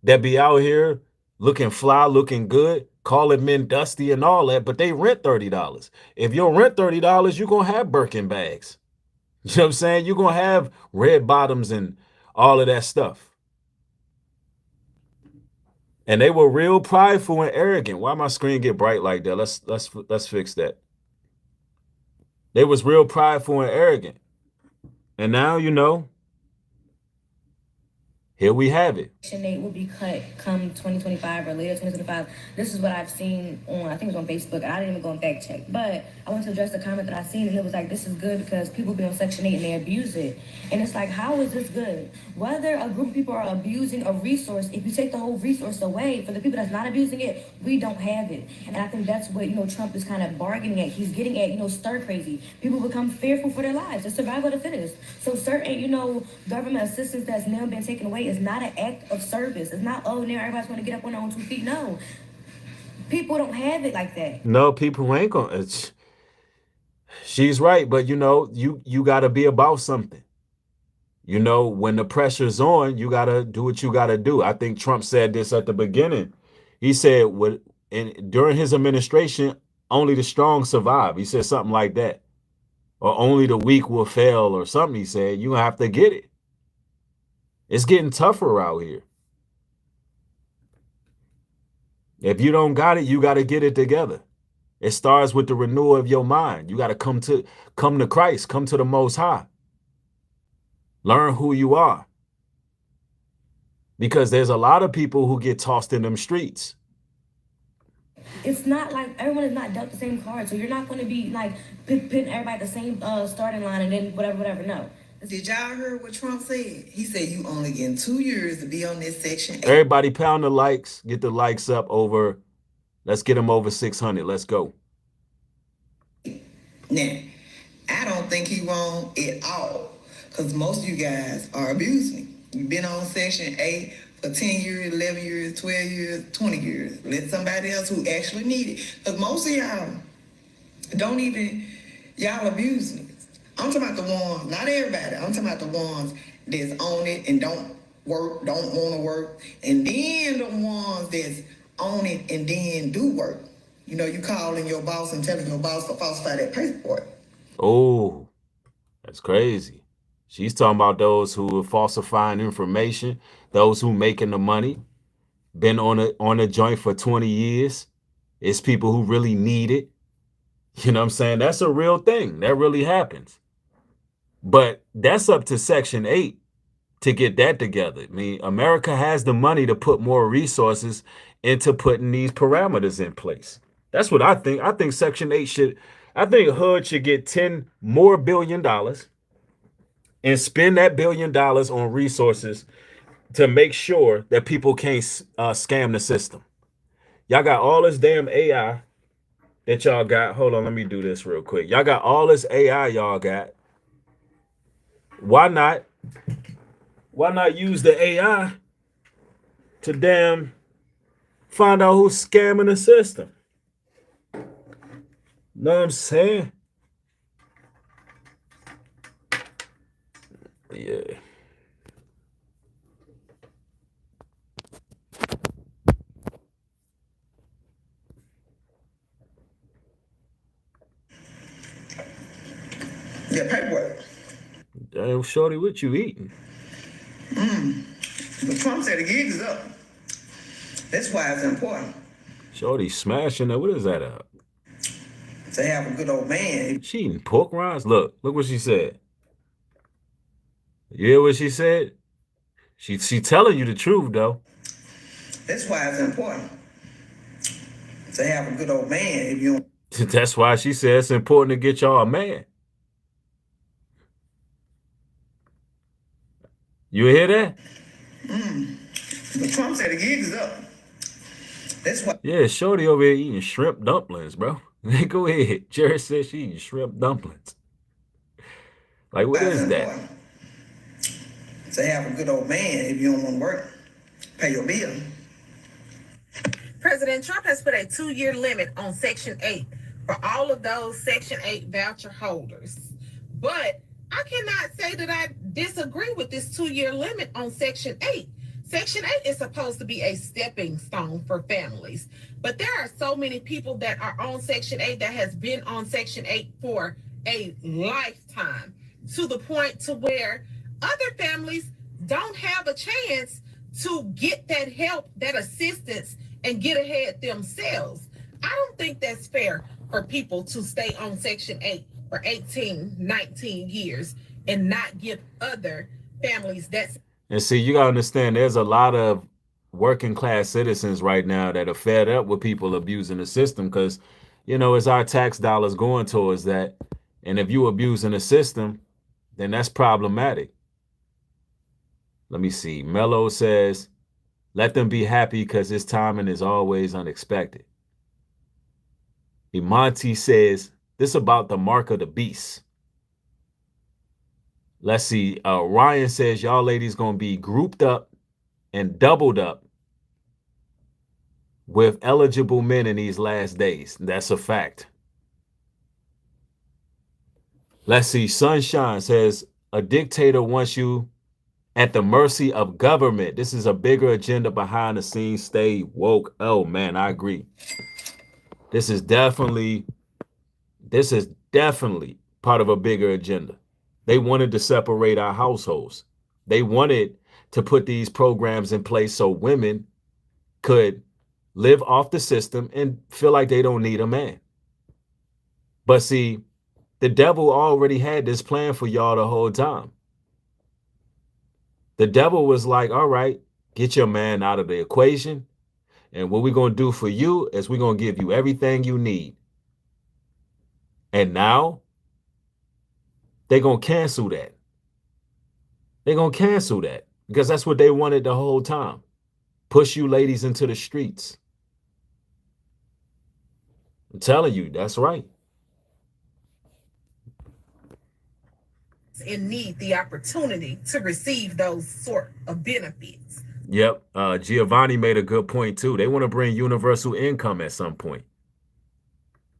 that be out here looking fly, looking good, calling men dusty and all that, but they rent $30. If you rent $30, you're going to have Birkin bags. You know what I'm saying? You're going to have red bottoms and all of that stuff. And they were real prideful and arrogant. Why my screen get bright like that? Let's fix that. They was real prideful and arrogant. And now, here we have it. Section 8 will be cut come 2025 or later 2025. This is what I've seen on, I think it was on Facebook. I didn't even go and fact check. But I went to address the comment that I seen, and it was like, this is good because people be on Section 8 and they abuse it. And it's like, how is this good? Whether a group of people are abusing a resource, if you take the whole resource away, for the people that's not abusing it, we don't have it. And I think that's what, Trump is kind of bargaining at. He's getting at, stir crazy. People become fearful for their lives. It's survival of the fittest. So certain, government assistance that's now been taken away is not an act of service. It's not, oh, now everybody's going to get up on their own 2 feet. No. People don't have it like that. No, people ain't going to. She's right, but you got to be about something. When the pressure's on, you got to do what you got to do. I think Trump said this at the beginning. He said during his administration, only the strong survive. He said something like that. Or only the weak will fail or something, he said. You have to get it. It's getting tougher out here. If you don't got it, you got to get it together. It starts with the renewal of your mind. You got to come to Christ, come to the Most High. Learn who you are. Because there's a lot of people who get tossed in them streets. It's not like everyone is not dealt the same card, so you're not going to be like putting everybody at the same starting line and then whatever. No. Did y'all hear what Trump said? He said you only getting 2 years to be on this Section 8. Everybody pound the likes, get the likes up over. Let's get them over 600. Let's go. Now, I don't think he wrong at all, because most of you guys are abusing. You've been on Section 8 for 10 years, 11 years, 12 years, 20 years. Let somebody else who actually need it. Because most of y'all don't even, y'all abusing. I'm talking about the ones, not everybody. I'm talking about the ones that's on it and don't work, don't want to work. And then the ones that's on it and then do work. You calling your boss and telling your boss to falsify that paperwork. Oh, that's crazy. She's talking about those who are falsifying information, those who making the money, been on a joint for 20 years. It's people who really need it. You know what I'm saying? That's a real thing. That really happens. But that's up to Section 8 to get that together. I mean, America has the money to put more resources into putting these parameters in place. That's what I think. I think Section 8 I think HUD should get $10 more billion and spend that $1 billion on resources to make sure that people can't scam the system. Y'all got all this damn AI that y'all got. Hold on, let me do this real quick. Y'all got all this AI y'all got. Why not use the AI to damn find out who's scamming the system? Know what I'm saying? Yeah. Yeah, paperwork. Damn, shorty, what you eating? But Trump said the gig is up. That's why it's important Shorty smashing that. What is that up? to have a good old man. She eating pork rinds? Look what she said. You hear what she said? She telling you the truth, though. That's why it's important to have a good old man. If you don't. That's why she said it's important to get y'all a man. You hear that? But Trump said the gig is up. That's why. Yeah, Shorty over here eating shrimp dumplings, bro. Go ahead. Jared said she eating shrimp dumplings. Like, what is that? To have a good old man if you don't want to work, pay your bill. President Trump has put a 2-year limit on Section 8 for all of those Section 8 voucher holders. But I cannot say that I disagree with this 2-year limit on Section 8. Section 8 is supposed to be a stepping stone for families. But there are so many people that are on Section 8 that has been on Section 8 for a lifetime, to the point to where other families don't have a chance to get that help, that assistance, and get ahead themselves. I don't think that's fair for people to stay on Section 8 for 18, 19 years and not give other families that. And see, you gotta understand, there's a lot of working class citizens right now that are fed up with people abusing the system, because, you know, it's our tax dollars going towards that. And if you abusing the system, then that's problematic. Let me see. Mello says, let them be happy because his timing is always unexpected. Imanti says, this about the mark of the beast. Let's see. Ryan says, y'all ladies going to be grouped up and doubled up with eligible men in these last days. That's a fact. Let's see. Sunshine says, a dictator wants you at the mercy of government. This is a bigger agenda behind the scenes. Stay woke. Oh, man, I agree. This is definitely part of a bigger agenda. They wanted to separate our households. They wanted to put these programs in place so women could live off the system and feel like they don't need a man. But see, the devil already had this plan for y'all the whole time. The devil was like, all right, get your man out of the equation. And what we're going to do for you is we're going to give you everything you need. And now they're going to cancel that. They're going to cancel that because that's what they wanted the whole time. Push you ladies into the streets. I'm telling you, that's right. And need the opportunity to receive those sort of benefits. Yep. Giovanni made a good point too. They want to bring universal income at some point.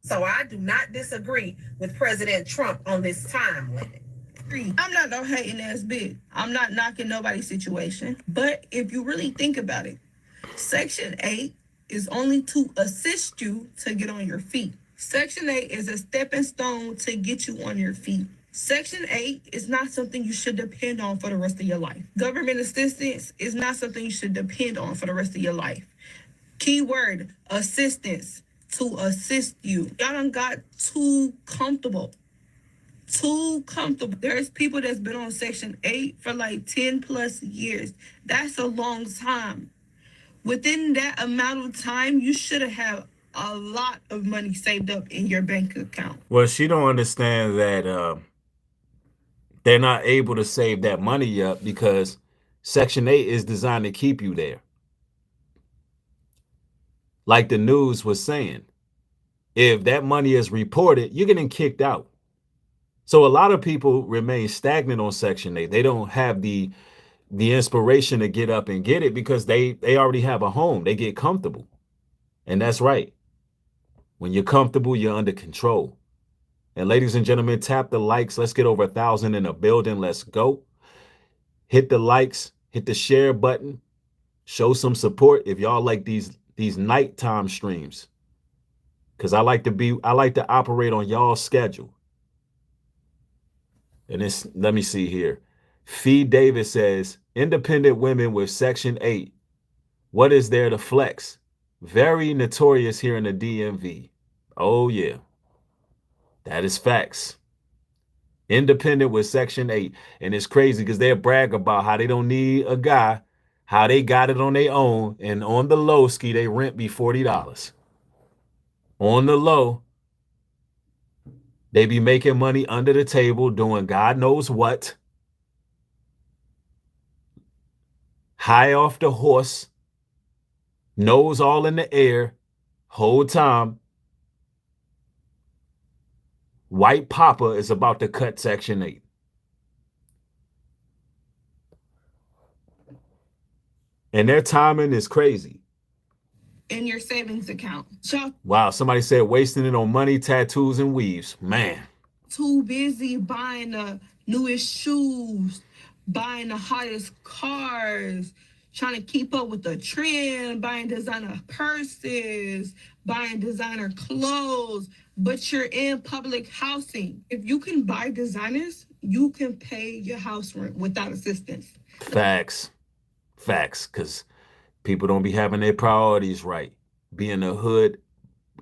So I do not disagree with President Trump on this time limit. I'm not no hating ass bitch. I'm not knocking nobody's situation. But if you really think about it, Section 8 is only to assist you to get on your feet. Section 8 is a stepping stone to get you on your feet. Section 8 is not something you should depend on for the rest of your life. Government assistance is not something you should depend on for the rest of your life. Keyword, assistance, to assist you. Y'all done got too comfortable. Too comfortable. There's people that's been on Section 8 for like 10 plus years. That's a long time. Within that amount of time, you should have a lot of money saved up in your bank account. Well, she don't understand that they're not able to save that money up because Section 8 is designed to keep you there. Like the news was saying, if that money is reported, you're getting kicked out. So a lot of people remain stagnant on Section 8. They don't have the inspiration to get up and get it because they already have a home. They get comfortable. And that's right. When you're comfortable, you're under control. And ladies and gentlemen, tap the likes. Let's get over 1,000 in the building. Let's go. Hit the likes, hit the share button. Show some support if y'all like these nighttime streams. Because I like to operate on y'all's schedule. And it's, let me see here. Fee Davis says, independent women with Section 8. What is there to flex? Very notorious here in the DMV. Oh, yeah. That is facts. Independent with Section 8. And it's crazy because they brag about how they don't need a guy, how they got it on their own, and on the low ski, they rent be $40. On the low, They be making money under the table, doing God knows what. High off the horse, nose all in the air, whole time. White Papa is about to cut Section 8. And their timing is crazy. In your savings account. So wow, somebody said wasting it on money, tattoos, and weaves. Man. Too busy buying the newest shoes, buying the hottest cars, trying to keep up with the trend, buying designer purses, buying designer clothes, but you're in public housing. If you can buy designers, you can pay your house rent without assistance. Facts. Facts, because people don't be having their priorities right. Be in the hood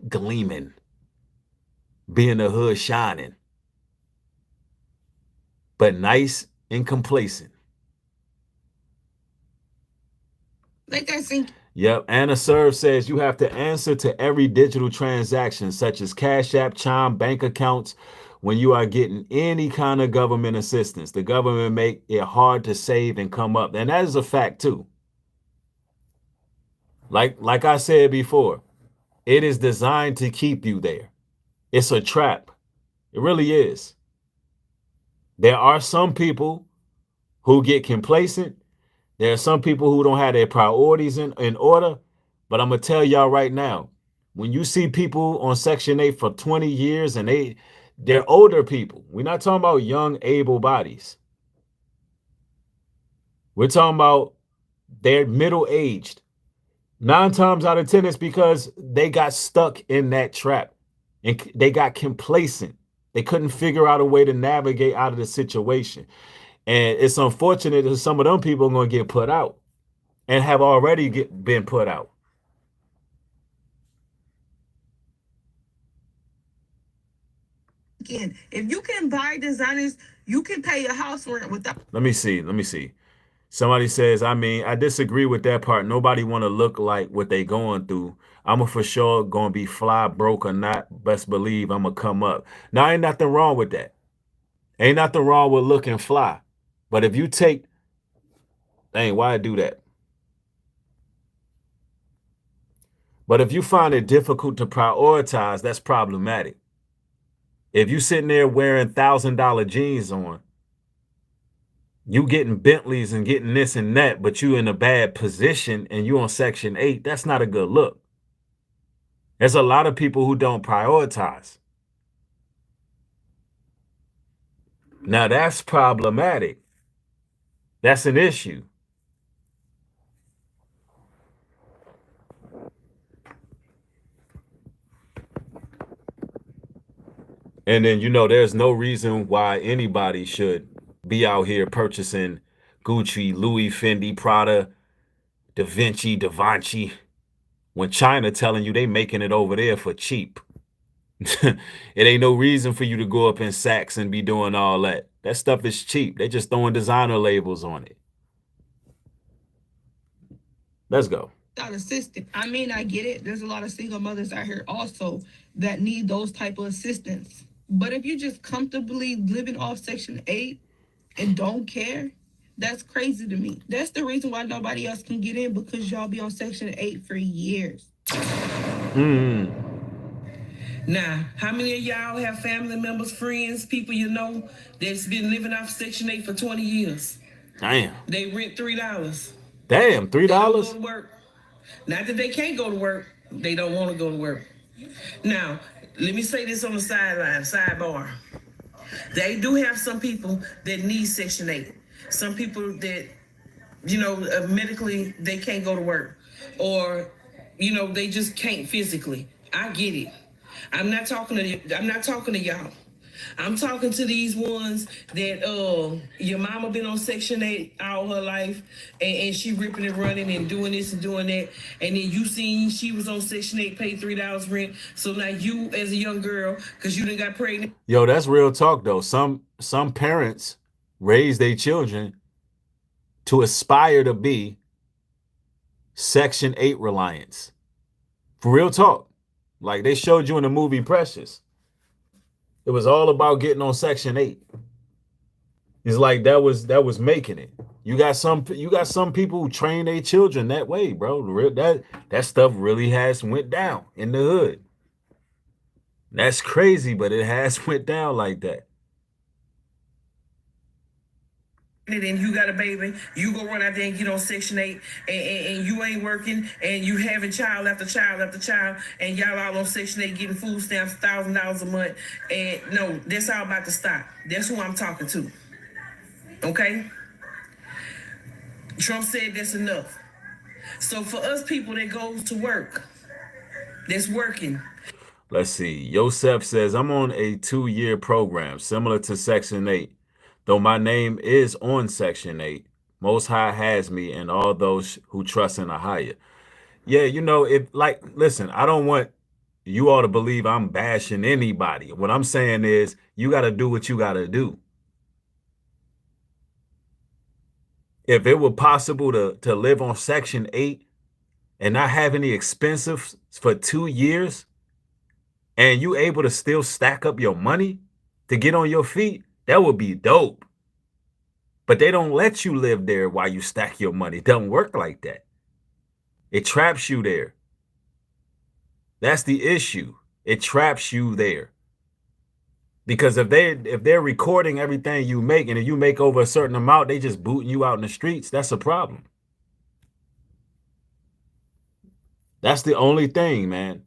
gleaming. Be in the hood shining. But nice and complacent. Like I think. Yep. Anna Serve says you have to answer to every digital transaction, such as Cashapp, Chime, bank accounts, when you are getting any kind of government assistance. The government make it hard to save and come up. And that is a fact too. Like I said before, it is designed to keep you there. It's a trap. It really is. There are some people who get complacent. There are some people who don't have their priorities in order. But I'm going to tell y'all right now, when you see people on Section 8 for 20 years and they're older people, we're not talking about young, able bodies. We're talking about they're middle-aged. 9 times out of 10, it's because they got stuck in that trap and they got complacent. They couldn't figure out a way to navigate out of the situation. And it's unfortunate that some of them people are going to get put out and have already been put out. Again, if you can buy designers, you can pay your house rent without. Let me see. Somebody says, I disagree with that part. Nobody want to look like what they going through. I'm for sure going to be fly, broke or not. Best believe I'm going to come up. Now, ain't nothing wrong with that. Ain't nothing wrong with looking fly. But if you take, dang, why do that? But if you find it difficult to prioritize, that's problematic. If you sitting there wearing $1,000 jeans on, you getting Bentleys and getting this and that, but you in a bad position and you on Section 8, that's not a good look. There's a lot of people who don't prioritize. Now that's problematic. That's an issue. And then, there's no reason why anybody should be out here purchasing Gucci, Louis, Fendi, Prada, Da Vinci, when China telling you they making it over there for cheap. It ain't no reason for you to go up in Saks and be doing all that. That stuff is cheap. They just throwing designer labels on it. Let's go. Without assistance. I mean, I get it. There's a lot of single mothers out here also that need those type of assistance. But if you just comfortably living off Section 8 and don't care, that's crazy to me. That's the reason why nobody else can get in, because y'all be on Section 8 for years. Now, how many of y'all have family members, friends, people you know that's been living off Section 8 for 20 years? Damn. They rent $3. Damn, $3? They don't go to work. Not that they can't go to work. They don't want to go to work. Now, let me say this on the sidebar. They do have some people that need Section 8. Some people that, medically, they can't go to work. Or, they just can't physically. I get it. I'm not talking to y'all. I'm talking to these ones that your mama been on Section 8 all her life, and she ripping and running and doing this and doing that, and then you seen she was on Section 8, paid $3 rent, so now you as a young girl, because you done got pregnant. Yo, that's real talk though. Some parents raise their children to aspire to be Section 8 reliance. For real talk. Like they showed you in the movie Precious. It was all about getting on Section 8. It's like that was making it. You got some people who train their children that way, bro. That stuff really has went down in the hood. That's crazy, but it has went down like that. And you got a baby, you go run out there and get on Section 8, and you ain't working, and you having child after child after child, and y'all all on Section 8 getting food stamps, $1,000 a month. And no, that's all about to stop. That's who I'm talking to. Okay? Trump said that's enough. So for us people that goes to work, that's working. Let's see. Yosef says, I'm on a 2-year program similar to Section 8. Though my name is on Section 8, Most High has me and all those who trust in a higher. Yeah, listen, I don't want you all to believe I'm bashing anybody. What I'm saying is you got to do what you got to do. If it were possible to live on Section 8 and not have any expenses for 2 years, and you able to still stack up your money to get on your feet, that would be dope. But they don't let you live there while you stack your money. It doesn't work like that. It traps you there. That's the issue. It traps you there. Because if they're recording everything you make, and if you make over a certain amount, they just booting you out in the streets, that's a problem. That's the only thing, man.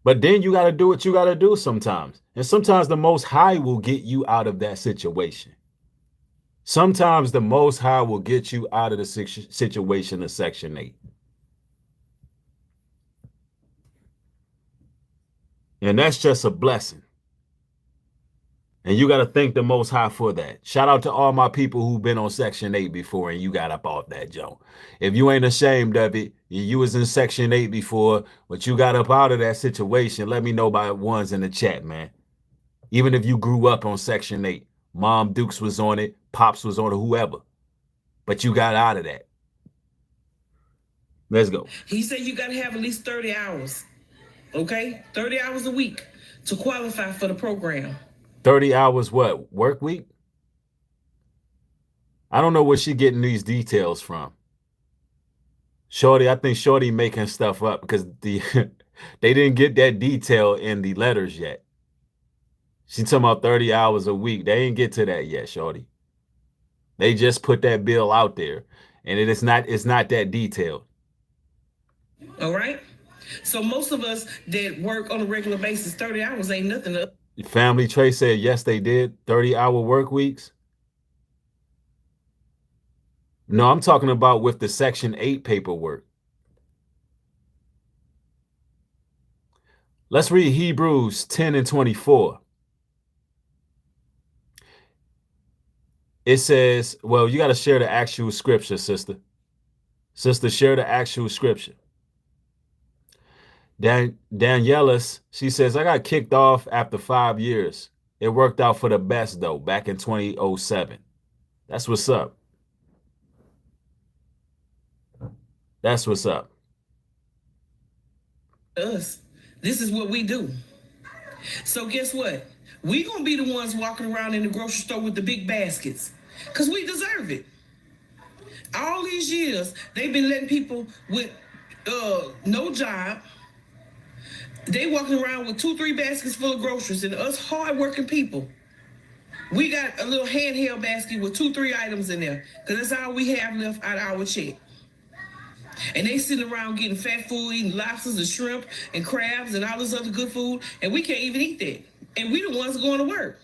But then you got to do what you got to do sometimes. And sometimes the Most High will get you out of that situation. Sometimes the Most High will get you out of the situation of Section 8. And that's just a blessing. And you got to thank the Most High for that. Shout out to all my people who've been on Section 8 before and you got up off that joint. If you ain't ashamed of it, you was in Section 8 before, but you got up out of that situation, let me know by ones in the chat, man. Even if you grew up on Section 8, Mom Dukes was on it, Pops was on it, whoever. But you got out of that. Let's go. He said you got to have at least 30 hours, okay? 30 hours a week to qualify for the program. 30 hours what? Work week? I don't know where she getting these details from. Shorty, I think Shorty making stuff up because they didn't get that detail in the letters yet. She talking about 30 hours a week. They ain't get to that yet, Shorty. They just put that bill out there, and it's not that detailed. All right? So most of us that work on a regular basis, 30 hours ain't nothing up. Family Trey said, yes, they did. 30-hour work weeks. No, I'm talking about with the Section 8 paperwork. Let's read Hebrews 10 and 24. It says, well, you got to share the actual scripture, sister. Sister, share the actual scripture. Danielis, she says, I got kicked off after 5 years. It worked out for the best, though, back in 2007. That's what's up. That's what's up. Us. This is what we do. So guess what? We gonna be the ones walking around in the grocery store with the big baskets because we deserve it. All these years, they've been letting people with no job. They walking around with 2-3 baskets full of groceries, and us hard-working people, we got a little handheld basket with 2-3 items in there because that's all we have left out of our check. And they sitting around getting fat food, eating lobsters and shrimp and crabs and all this other good food, and we can't even eat that. And we the ones going to work.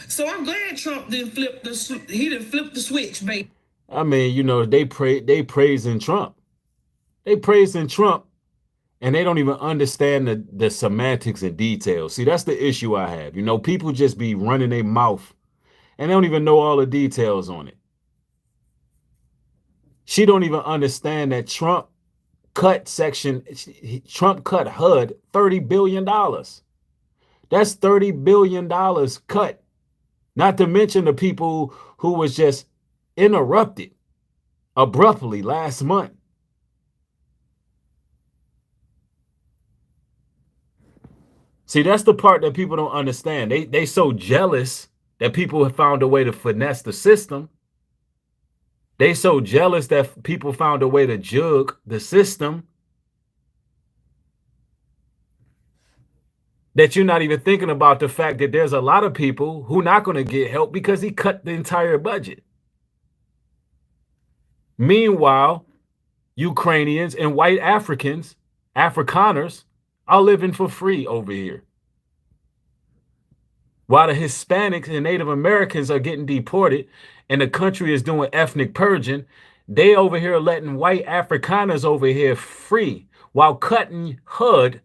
So I'm glad Trump didn't flip the switch, baby. I mean, you know, they praising Trump. They praising Trump, and they don't even understand the semantics and details. See, that's the issue I have. You know, people just be running their mouth, and they don't even know all the details on it. She don't even understand that Trump cut HUD $30 billion. That's $30 billion cut. Not to mention the people who was just interrupted abruptly last month. See, that's the part that people don't understand. They so jealous that people have found a way to finesse the system. They so jealous that people found a way to jug the system that you're not even thinking about the fact that there's a lot of people who not going to get help because he cut the entire budget. Meanwhile, Ukrainians and white Africans, Afrikaners, are living for free over here. While the Hispanics and Native Americans are getting deported and the country is doing ethnic purging, they over here letting white Afrikaners over here free while cutting HUD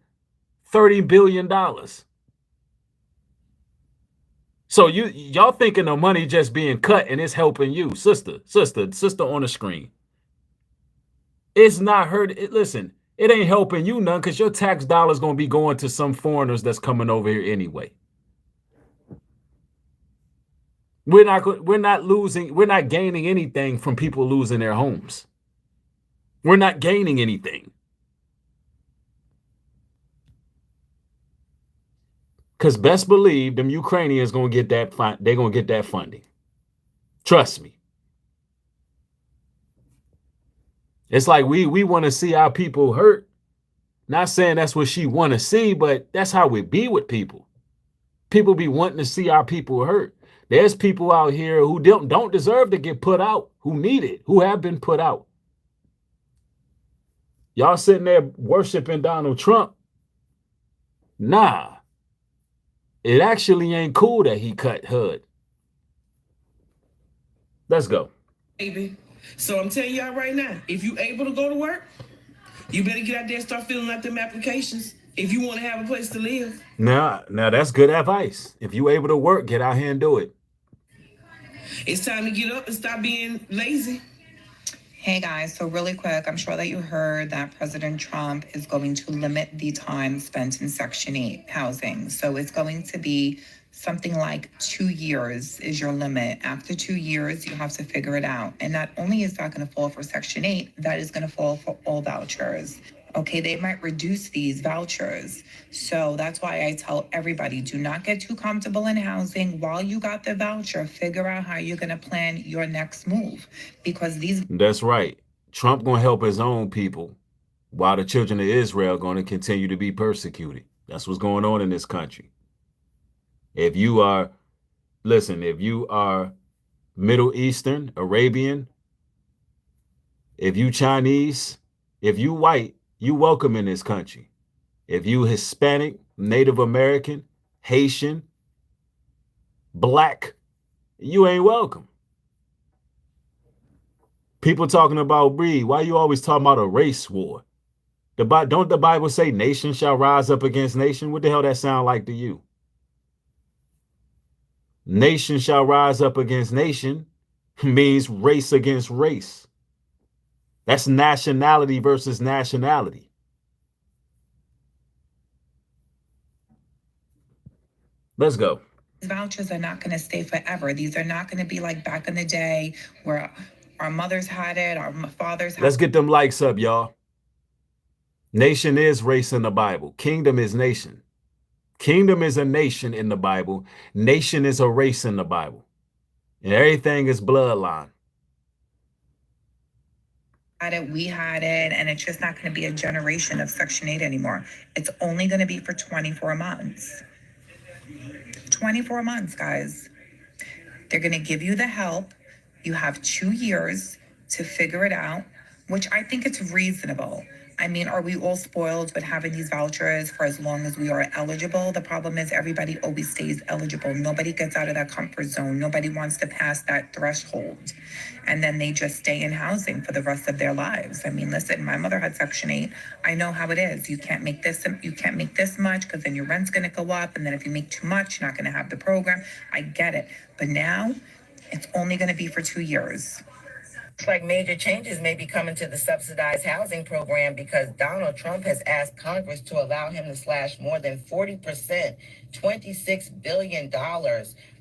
$30 billion. So y'all thinking the money just being cut and it's helping you, sister on the screen. It's not hurt. Listen, it ain't helping you none because your tax dollars gonna be going to some foreigners that's coming over here anyway. We're not gaining anything from people losing their homes. We're not gaining anything. Because best believe them Ukrainians gonna get that they're gonna get that funding. Trust me. It's like we want to see our people hurt. Not saying that's what she want to see, but that's how we be with people. People be wanting to see our people hurt. There's people out here who don't deserve to get put out, who need it, who have been put out. Y'all sitting there worshiping Donald Trump. Nah. It actually ain't cool that he cut HUD. Let's go. Baby. So I'm telling y'all right now, if you able to go to work, you better get out there and start filling out them applications if you want to have a place to live. Now that's good advice. If you able to work, get out here and do it. It's time to get up and stop being lazy. Hey guys, so really quick, I'm sure that you heard that President Trump is going to limit the time spent in Section 8 housing. So it's going to be something like 2 years is your limit. After 2 years, you have to figure it out. And not only is that going to fall for Section 8, that is going to fall for all vouchers. Okay, they might reduce these vouchers. So that's why I tell everybody, do not get too comfortable in housing. While you got the voucher, figure out how you're going to plan your next move. Because these... That's right. Trump going to help his own people while the children of Israel going to continue to be persecuted. That's what's going on in this country. If you are, listen, if you are Middle Eastern, Arabian, if you Chinese, if you white, you welcome in this country. If you Hispanic, Native American, Haitian, Black, you ain't welcome. People talking about breed. Why you always talking about a race war? Don't the Bible say nation shall rise up against nation? What the hell that sound like to you? Nation shall rise up against nation means race against race. That's nationality versus nationality. Let's go. Vouchers are not going to stay forever. These are not going to be like back in the day where our mothers had it, our fathers had it. Let's get them likes up, y'all. Nation is race in the Bible. Kingdom is nation. Kingdom is a nation in the Bible. Nation is a race in the Bible. And everything is bloodline. We had it, and it's just not going to be a generation of Section 8 anymore. It's only going to be for 24 months. 24 months, guys. They're going to give you the help. You have 2 years to figure it out, which I think it's reasonable. I mean, are we all spoiled with having these vouchers for as long as we are eligible? The problem is everybody always stays eligible. Nobody gets out of that comfort zone. Nobody wants to pass that threshold. And then they just stay in housing for the rest of their lives. I mean, listen, my mother had Section 8. I know how it is. You can't make this much because then your rent's going to go up. And then if you make too much, you're not going to have the program. I get it. But now it's only going to be for 2 years. Looks like major changes may be coming to the subsidized housing program because Donald Trump has asked Congress to allow him to slash more than 40%, $26 billion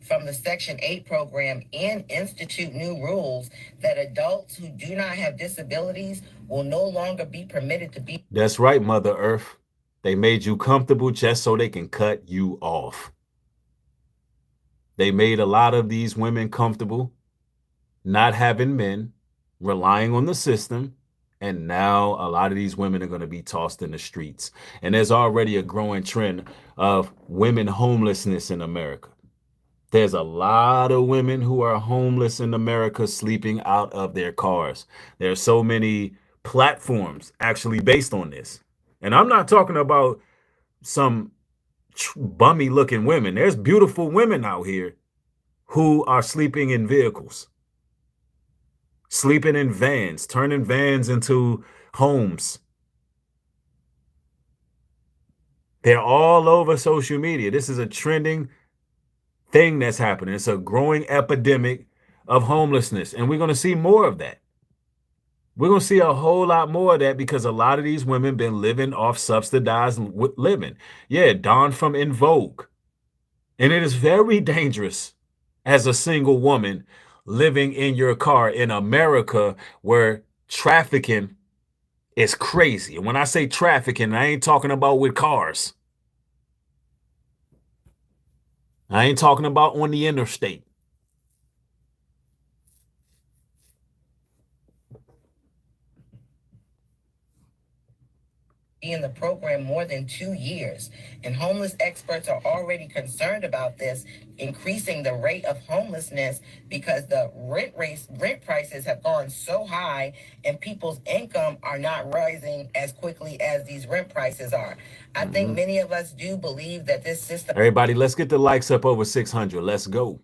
from the Section 8 program and institute new rules that adults who do not have disabilities will no longer be permitted to be. That's right, Mother Earth. They made you comfortable just so they can cut you off. They made a lot of these women comfortable, not having men, relying on the system. And now a lot of these women are going to be tossed in the streets. And there's already a growing trend of women homelessness in America. There's a lot of women who are homeless in America sleeping out of their cars. There are so many platforms actually based on this. And I'm not talking about some bummy looking women. There's beautiful women out here who are sleeping in vehicles, sleeping in vans, turning vans into homes. They're all over social media. This is a trending thing that's happening. It's a growing epidemic of homelessness, and we're going to see more of that. We're going to see a whole lot more of that because a lot of these women been living off subsidized living. Yeah, Dawn from In Vogue. And it is very dangerous as a single woman living in your car in America where trafficking is crazy. And when I say trafficking, I ain't talking about with cars. I ain't talking about on the interstate. In the program more than 2 years, and homeless experts are already concerned about this increasing the rate of homelessness because the rent prices have gone so high and people's income are not rising as quickly as these rent prices are. I think many of us do believe that this system, everybody, let's get the likes up over 600. Let's go.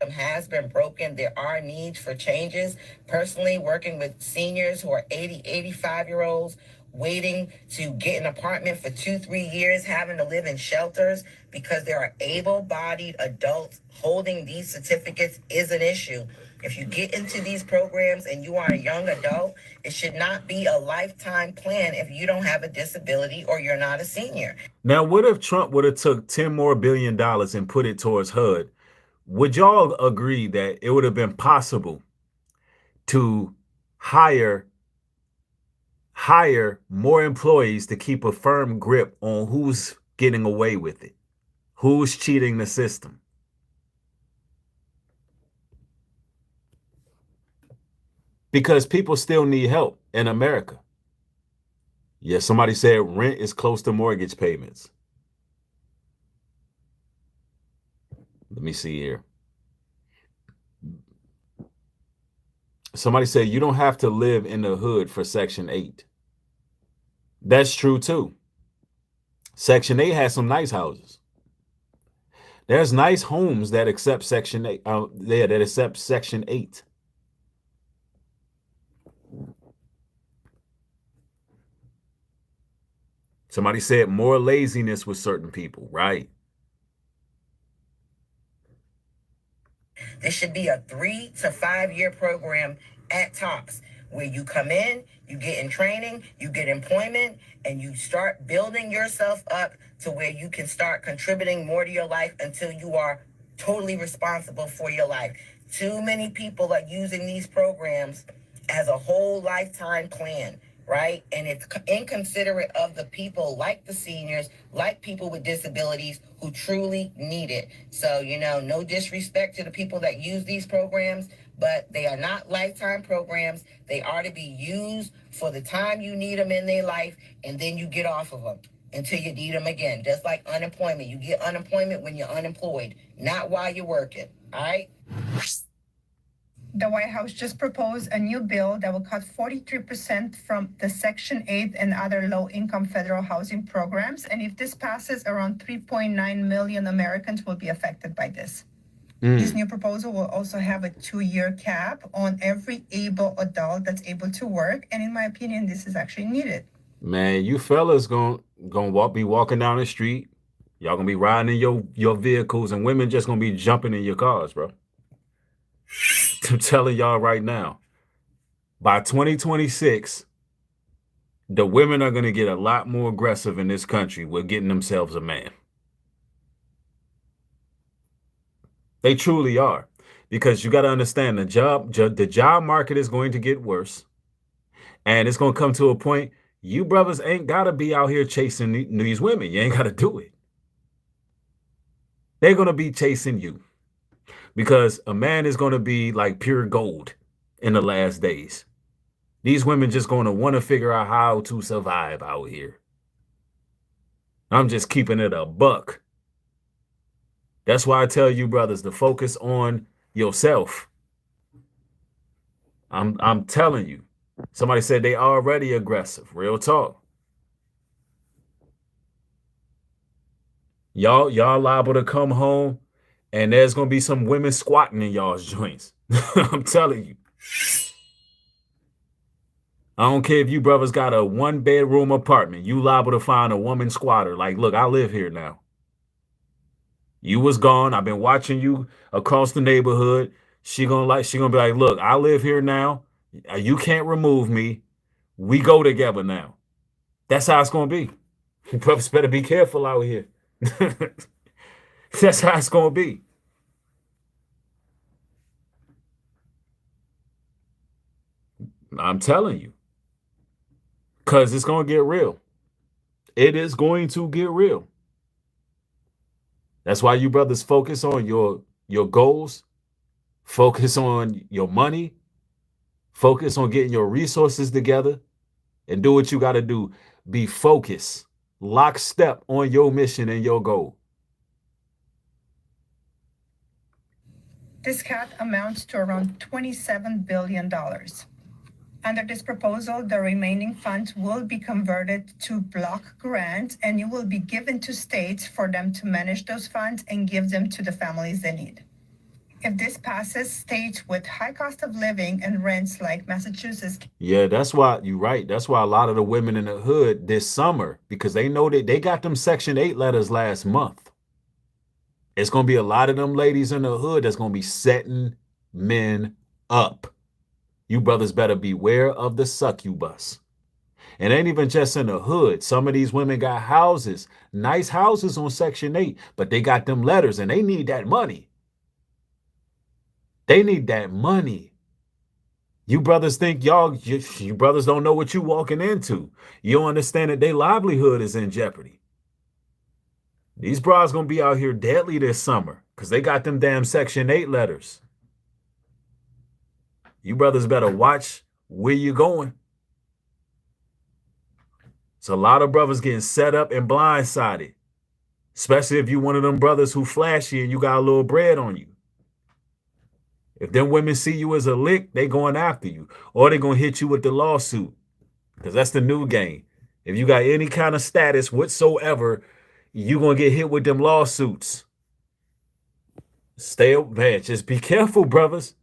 Has been broken. There are needs for changes. Personally, working with seniors who are 80, 85-year-olds, waiting to get an apartment for 2-3 years, having to live in shelters because there are able-bodied adults holding these certificates is an issue. If you get into these programs and you are a young adult, it should not be a lifetime plan if you don't have a disability or you're not a senior. Now, what if Trump would have took $10 more billion and put it towards HUD? Would y'all agree that it would have been possible to hire more employees to keep a firm grip on who's getting away with it, who's cheating the system? Because people still need help in America. Yes, somebody said rent is close to mortgage payments. Let me see here. Somebody said you don't have to live in the hood for Section 8. That's true too. Section 8 has some nice houses. There's nice homes that accept Section 8. That accept Section 8. Somebody said more laziness with certain people, right? This should be a 3 to 5 year program at tops, where you come in, you get in training, you get employment, and you start building yourself up to where you can start contributing more to your life until you are totally responsible for your life. Too many people are using these programs as a whole lifetime plan, right? And it's inconsiderate of the people like the seniors, like people with disabilities who truly need it. So, no disrespect to the people that use these programs, but they are not lifetime programs. They are to be used for the time you need them in their life, and then you get off of them until you need them again. Just like unemployment. You get unemployment when you're unemployed, not while you're working, all right? The White House just proposed a new bill that will cut 43% from the Section 8 and other low-income federal housing programs. And if this passes, around 3.9 million Americans will be affected by this. This new proposal will also have a 2-year cap on every able adult that's able to work. And in my opinion, this is actually needed. Man, you fellas gonna be walking down the street. Y'all gonna be riding in your vehicles, and women just gonna be jumping in your cars, bro. I'm telling y'all right now, by 2026, the women are going to get a lot more aggressive in this country with getting themselves a man. They truly are, because you got to understand the job market is going to get worse, and it's going to come to a point You brothers ain't got to be out here chasing these women. You ain't got to do it. They're going to be chasing you because a man is going to be like pure gold in the last days. These women just going to want to figure out how to survive out here. I'm just keeping it a buck. That's why I tell you, brothers, to focus on yourself. I'm telling you. Somebody said they already aggressive. Real talk. Y'all liable to come home and there's gonna be some women squatting in y'all's joints. I'm telling you. I don't care if you brothers got a 1-bedroom apartment. You liable to find a woman squatter. Like, look, I live here now. You was gone. I've been watching you across the neighborhood. She gonna be like, look, I live here now. You can't remove me. We go together now. That's how it's gonna be. You brothers better be careful out here. That's how it's gonna be. I'm telling you. Because it's going to get real. It is going to get real. That's why you brothers focus on your goals. Focus on your money. Focus on getting your resources together. And do what you got to do. Be focused. Lockstep on your mission and your goal. This cut amounts to around $27 billion. Under this proposal, the remaining funds will be converted to block grants, and you will be given to states for them to manage those funds and give them to the families they need. If this passes, states with high cost of living and rents like Massachusetts. Yeah, that's why you're right. That's why a lot of the women in the hood this summer, because they know that they got them Section 8 letters last month. It's going to be a lot of them ladies in the hood that's going to be setting men up. You brothers better beware of the succubus. It ain't even just in the hood. Some of these women got houses, nice houses on Section 8, but they got them letters and they need that money. They need that money. You brothers think you brothers don't know what you walking into. You don't understand that their livelihood is in jeopardy. These bras gonna be out here deadly this summer because they got them damn Section 8 letters. You brothers better watch where you're going. It's a lot of brothers getting set up and blindsided, especially if you one of them brothers who flashy and you got a little bread on you. If them women see you as a lick, they going after you, or they gonna hit you with the lawsuit, because that's the new game. If you got any kind of status whatsoever, you gonna get hit with them lawsuits. Stay up, man. Just be careful, brothers.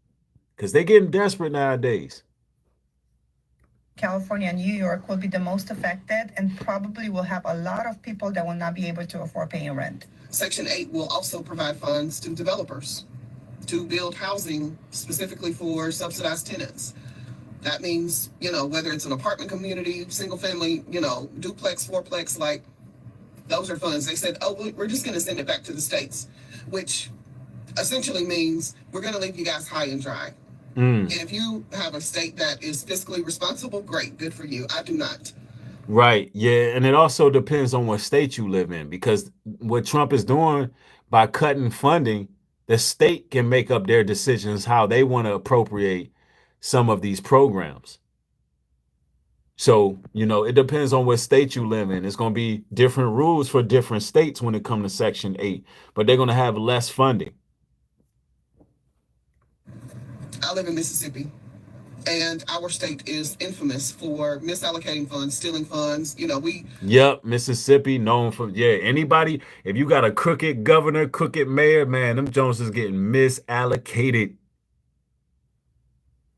Because they're getting desperate nowadays. California and New York will be the most affected and probably will have a lot of people that will not be able to afford paying rent. Section 8 will also provide funds to developers to build housing specifically for subsidized tenants. That means, whether it's an apartment community, single family, duplex, fourplex, like those are funds. They said, oh, we're just going to send it back to the states, which essentially means we're going to leave you guys high and dry. And if you have a state that is fiscally responsible, great, good for you. I do not. Right. Yeah. And it also depends on what state you live in, because what Trump is doing by cutting funding, the state can make up their decisions how they want to appropriate some of these programs. So, it depends on what state you live in. It's going to be different rules for different states when it comes to Section 8, but they're going to have less funding. I live in Mississippi, and our state is infamous for misallocating funds, stealing funds. Yep, Mississippi, known for, anybody, if you got a crooked governor, crooked mayor, man, them Jones is getting misallocated.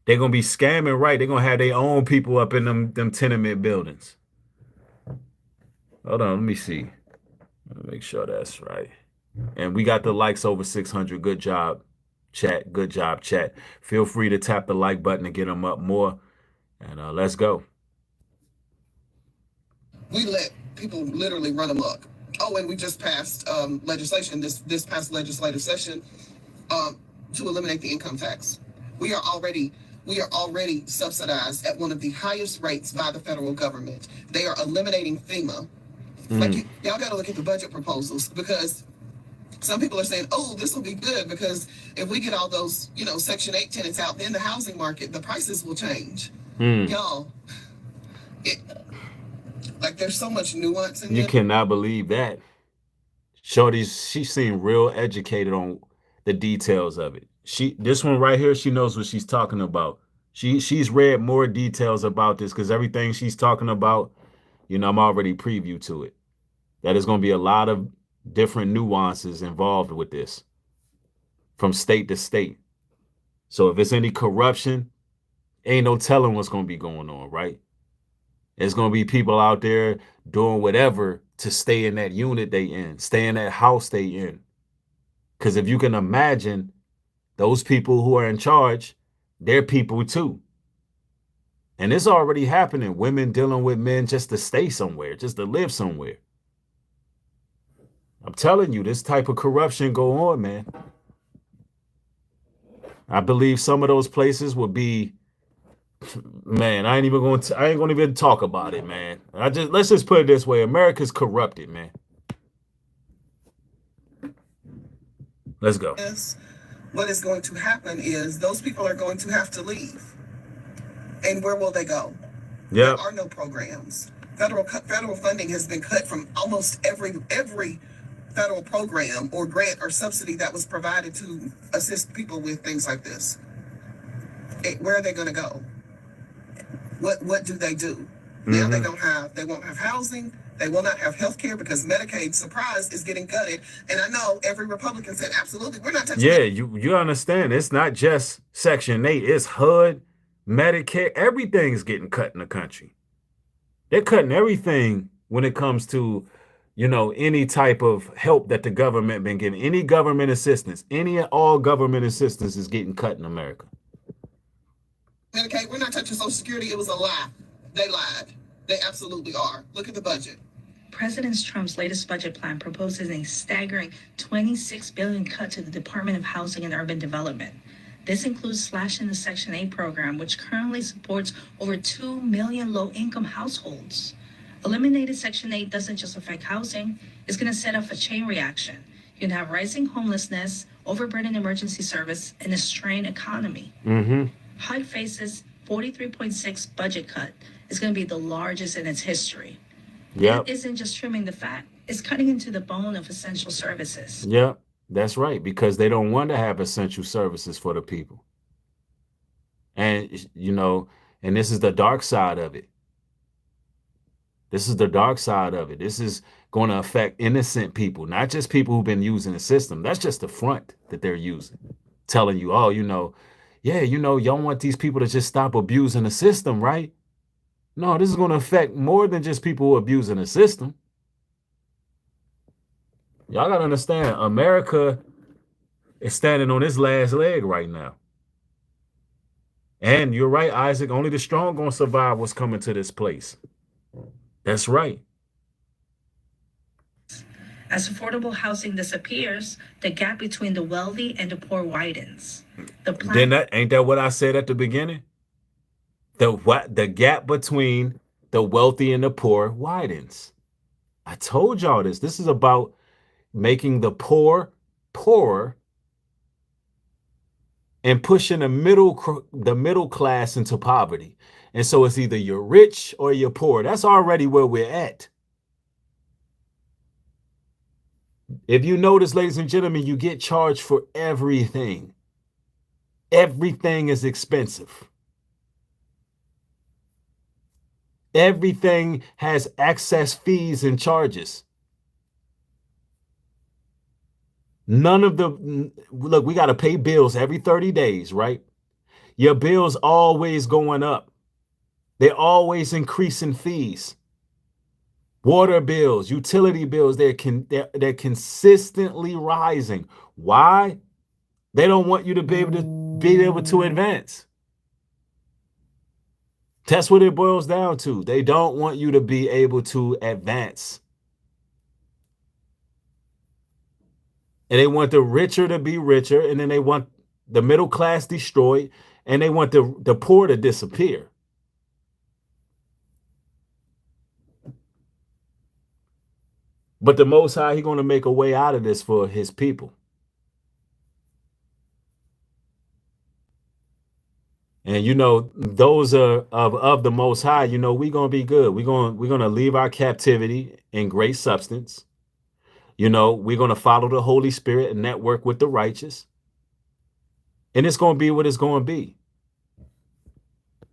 They're going to be scamming, right? They're going to have their own people up in them tenement buildings. Hold on, let me see. Let me make sure that's right. And we got the likes over 600. Good job. Chat, good job, chat. Feel free to tap the like button to get them up more. And let's go. We let people literally run amok. Oh, and we just passed legislation this past legislative session to eliminate the income tax. We are already We are already subsidized at one of the highest rates by the federal government. They are eliminating FEMA. Like, y'all got to look at the budget proposals, because some people are saying, oh, this will be good because if we get all those, Section 8 tenants out, then the housing market, the prices will change. Y'all, there's so much nuance in You this. cannot believe that. Shorty, she seemed real educated on the details of it. This one right here, she knows what she's talking about. She's read more details about this, because everything she's talking about, I'm already preview to it. That is going to be a lot of different nuances involved with this from state to state. So if it's any corruption, ain't no telling what's going to be going on, right? There's going to be people out there doing whatever to stay in that unit they in, stay in that house they in. Because if you can imagine, those people who are in charge, they're people too. And it's already happening. Women dealing with men just to stay somewhere, just to live somewhere. I'm telling you, this type of corruption go on, man. I believe some of those places would be, man, I ain't going to even talk about it, man. Let's just put it this way. America's corrupted, man. Let's go. Yes. What is going to happen is those people are going to have to leave. And where will they go? Yep. There are no programs. Federal funding has been cut from almost every federal program or grant or subsidy that was provided to assist people with things like this. Where are they going to go? What do they do? Now they won't have housing. They will not have health care because Medicaid, surprise, is getting gutted. And I know every Republican said, absolutely, we're not touching it. You understand. It's not just Section 8. It's HUD, Medicare. Everything's getting cut in the country. They're cutting everything when it comes to, any type of help that the government been giving. Any government assistance, all government assistance is getting cut in America. Medicaid, we're not touching Social Security. It was a lie. They lied. They absolutely are. Look at the budget. President Trump's latest budget plan proposes a staggering $26 billion cut to the Department of Housing and Urban Development. This includes slashing the Section 8 program, which currently supports over 2 million low-income households. Eliminated Section 8 doesn't just affect housing, it's going to set off a chain reaction. You're going to have rising homelessness, overburdened emergency service, and a strained economy. HUD faces 43.6 budget cut. It's going to be the largest in its history. It isn't just trimming the fat, it's cutting into the bone of essential services. Yeah, that's right, because they don't want to have essential services for the people. And, and this is the dark side of it. This is the dark side of it. This is going to affect innocent people, not just people who've been using the system. That's just the front that they're using, telling you, oh, y'all want these people to just stop abusing the system, right? No, this is going to affect more than just people who are abusing the system. Y'all got to understand, America is standing on its last leg right now. And you're right, Isaac, only the strong going to survive what's coming to this place. That's right. As affordable housing disappears, the gap between the wealthy and the poor widens. Ain't that what I said at the beginning? The gap between the wealthy and the poor widens. I told y'all this. This is about making the poor poorer and pushing the middle class into poverty. And so it's either you're rich or you're poor. That's already where we're at. If you notice, ladies and gentlemen, you get charged for everything. Everything is expensive. Everything has excess fees and charges. Look, we got to pay bills every 30 days, right? Your bills always going up. They're always increasing fees. Water bills, utility bills, they're consistently rising. Why? They don't want you to be able to advance. That's what it boils down to. They don't want you to be able to advance. And they want the richer to be richer, and then they want the middle class destroyed, and they want the poor to disappear. But the Most High, He's going to make a way out of this for His people. And you know, those are of the Most High. You know, we're gonna be good. We're gonna leave our captivity in great substance. You know, we're gonna follow the Holy Spirit and network with the righteous. And it's gonna be what it's gonna be.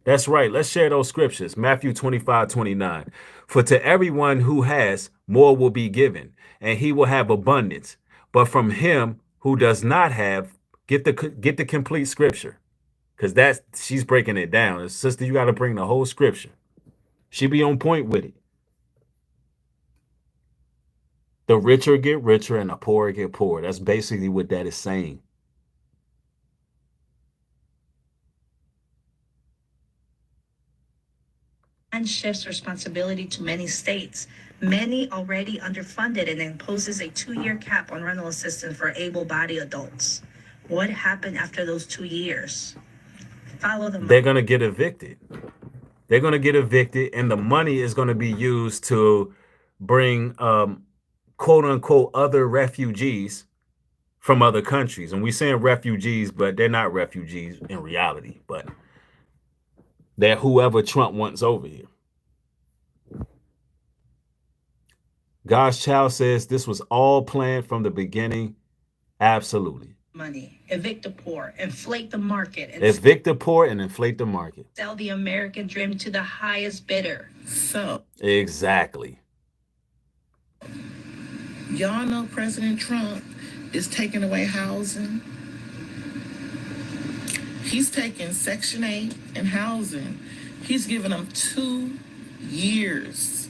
That's right. Let's share those scriptures. Matthew 25:29. For to everyone who has, more will be given, and he will have abundance. But from him who does not have, get the complete scripture. Because she's breaking it down. Sister, you got to bring the whole scripture. She be on point with it. The richer get richer and the poorer get poorer. That's basically what that is saying. And shifts responsibility to many states, many already underfunded, and imposes a 2-year cap on rental assistance for able-bodied adults. What happened after those 2 years? Follow them. They're going to get evicted. They're going to get evicted, and the money is going to be used to bring quote unquote other refugees from other countries. And we're saying refugees, but they're not refugees in reality, but they're whoever Trump wants over here. God's child says this was all planned from the beginning. Absolutely. Money, evict the poor, inflate the market, and evict the poor and inflate the market. Sell the American dream to the highest bidder. So exactly. Y'all know President Trump is taking away housing. He's taking Section 8 and housing. He's giving them 2 years.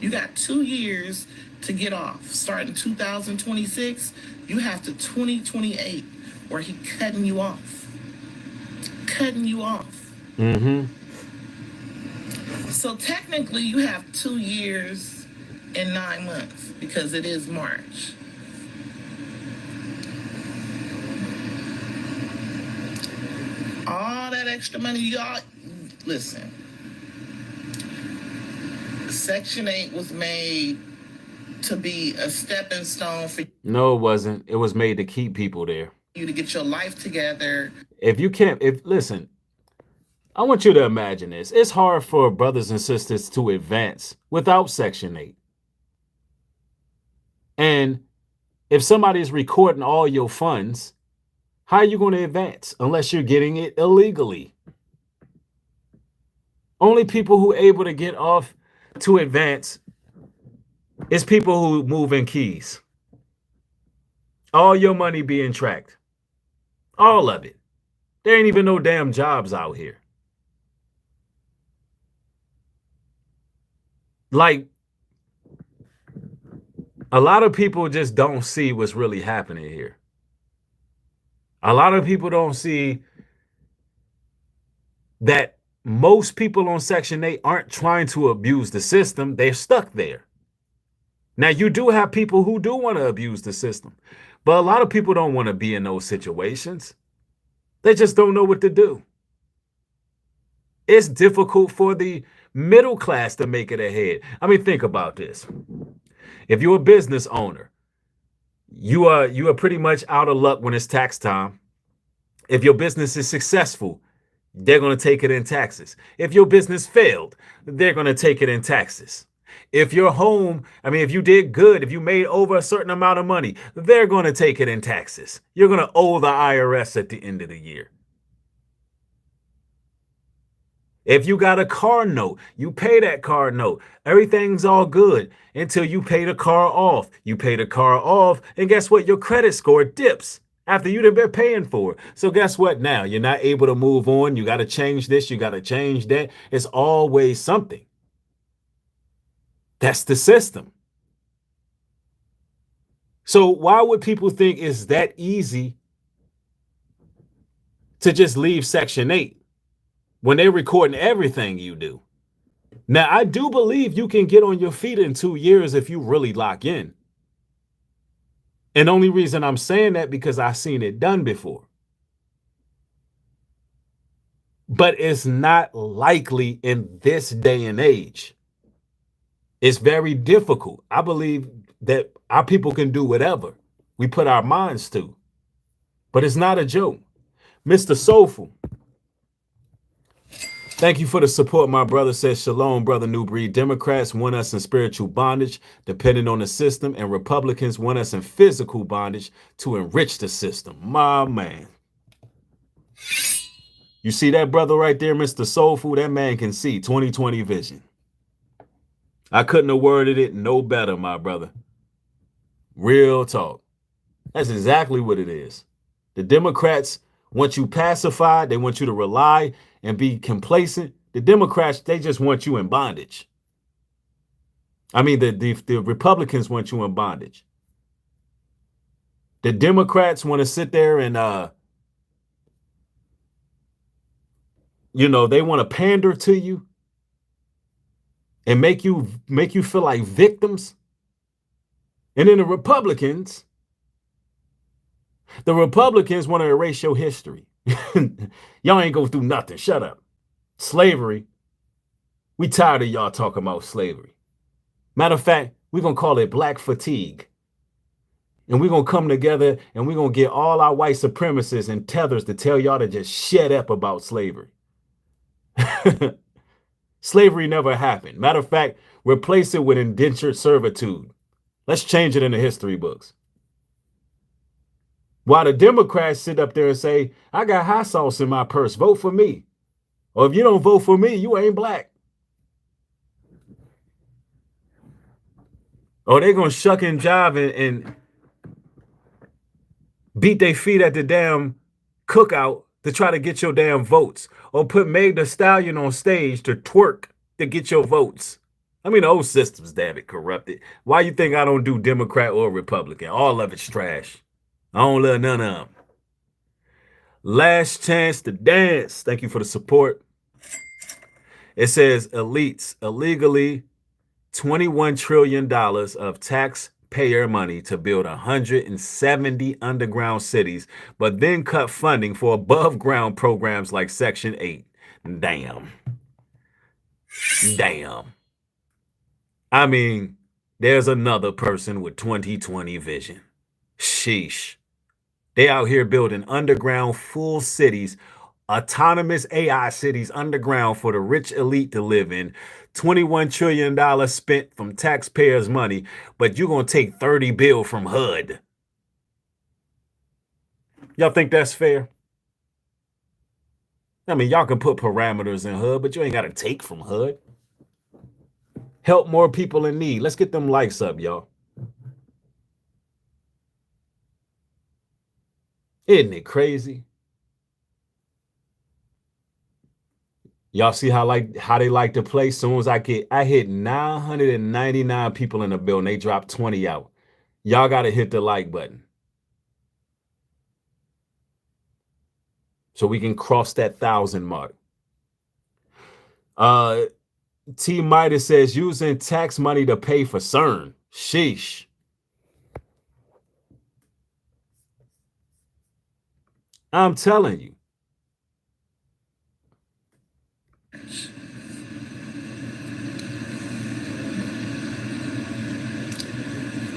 You got 2 years to get off. Starting 2026, you have to 2028, where he cutting you off. Cutting you off. Mm-hmm. So technically, you have 2 years and 9 months because it is March. All that extra money, y'all, listen. Section 8 was made to be a stepping stone for No, it wasn't. It was made to keep people there. You to get your life together. Listen, I want you to imagine this. It's hard for brothers and sisters to advance without Section 8. And if somebody is recording all your funds, how are you going to advance unless you're getting it illegally? Only people who are able to get off to advance is people who move in keys. All your money being tracked. All of it. There ain't even no damn jobs out here. Like, a lot of people just don't see what's really happening here. A lot of people don't see that most people on Section 8 aren't trying to abuse the system. They're stuck there. Now, you do have people who do want to abuse the system, but a lot of people don't want to be in those situations. They just don't know what to do. It's difficult for the middle class to make it ahead. I mean, think about this. If you're a business owner, you are pretty much out of luck when it's tax time. If your business is successful, they're going to take it in taxes. If your business failed, they're going to take it in taxes. If your home, if you did good, if you made over a certain amount of money, they're going to take it in taxes. You're going to owe the IRS at the end of the year. If you got a car note, you pay that car note. Everything's all good until you pay the car off. You pay the car off, and guess what? Your credit score dips after you've been paying for it. So guess what now? You're not able to move on. You got to change this. You got to change that. It's always something. That's the system. So why would people think it's that easy to just leave Section 8 when they're recording everything you do? Now, I do believe you can get on your feet in 2 years if you really lock in. And the only reason I'm saying that because I've seen it done before. But it's not likely in this day and age. It's very difficult. I believe that our people can do whatever we put our minds to, but it's not a joke. Mr. Soulful, thank you for the support, my brother. Says shalom, brother Nubreed. Democrats want us in spiritual bondage, depending on the system, and Republicans want us in physical bondage to enrich the system. My man. You see that brother right there, Mr. Soulful? That man can see 20/20 vision. I couldn't have worded it no better, my brother. Real talk. That's exactly what it is. The Democrats want you pacified. They want you to rely and be complacent. The Democrats, they just want you in bondage. I mean, the Republicans want you in bondage. The Democrats want to sit there and, they want to pander to you and make you feel like victims. And then the Republicans want to erase your history. Y'all ain't go through nothing. Shut up. Slavery. We tired of y'all talking about slavery. Matter of fact, we're going to call it black fatigue. And we're going to come together and we're going to get all our white supremacists and tethers to tell y'all to just shut up about slavery. Slavery never happened. Matter of fact, replace it with indentured servitude. Let's change it in the history books. While the Democrats sit up there and say, I got hot sauce in my purse, vote for me. Or if you don't vote for me, you ain't black. Or they're going to shuck and jive and beat their feet at the damn cookout to try to get your damn votes. Or put Meg Thee Stallion on stage to twerk to get your votes. I mean, the old system's damn it corrupted. Why you think I don't do Democrat or Republican? All of it's trash. I don't love none of them. Last chance to dance. Thank you for the support. It says elites illegally $21 trillion of taxpayer money to build 170 underground cities, but then cut funding for above ground programs like Section 8. Damn. I mean, there's another person with 20/20 vision. Sheesh. They out here building underground full cities, autonomous AI cities underground for the rich elite to live in. $21 trillion spent from taxpayers' money, but you're going to take 30 bill from HUD. Y'all think that's fair? I mean, y'all can put parameters in HUD, but you ain't got to take from HUD. Help more people in need. Let's get them likes up, y'all. Isn't it crazy? Y'all see how they like to play? Soon as I hit 999 people in the building, they dropped 20 out. Y'all got to hit the like button so we can cross that 1,000 mark. T Midas says using tax money to pay for CERN. Sheesh. I'm telling you.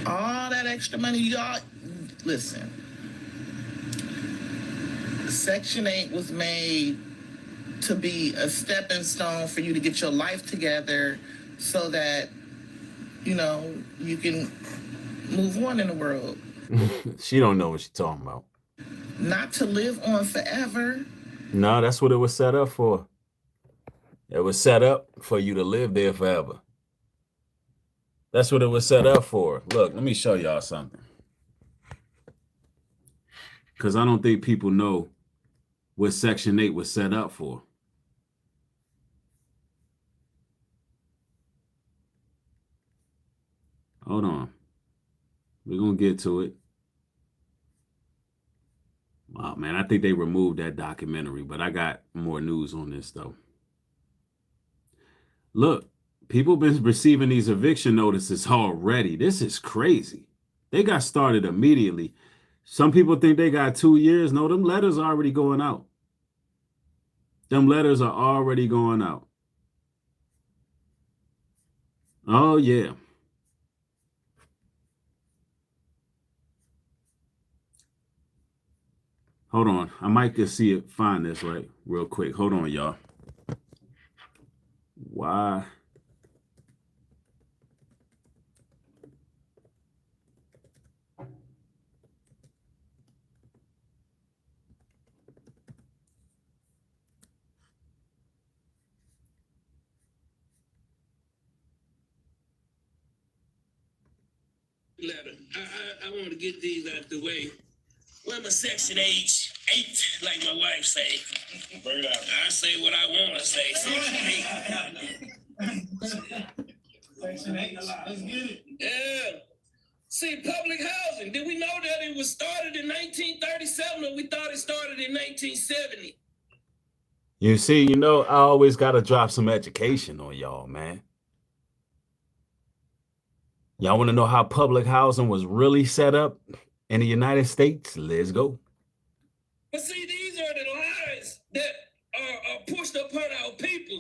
All that extra money y'all, listen. Section 8 was made to be a stepping stone for you to get your life together so that, you can move on in the world. She don't know what she's talking about. Not to live on forever. No, that's what it was set up for. It was set up for you to live there forever. That's what it was set up for. Look, let me show y'all something. Because I don't think people know what Section 8 was set up for. Hold on. We're going to get to it. Wow, man, I think they removed that documentary, but I got more news on this, though. Look, people been receiving these eviction notices already. This is crazy. They got started immediately. Some people think they got 2 years. No, them letters are already going out. Them letters are already going out. Oh, yeah. Hold on. I might just find this right real quick. Hold on, y'all. Why? Letter. I want to get these out the way. Where my section H 8, like my wife say. Bring it out. I say what I want to say. Section 8. Section 8. Let's get it. Yeah. See, public housing. Did we know that it was started in 1937 or we thought it started in 1970? You see, you know, I always got to drop some education on y'all, man. Y'all want to know how public housing was really set up in the United States? Let's go. But see, these are the lies that are pushed upon our people.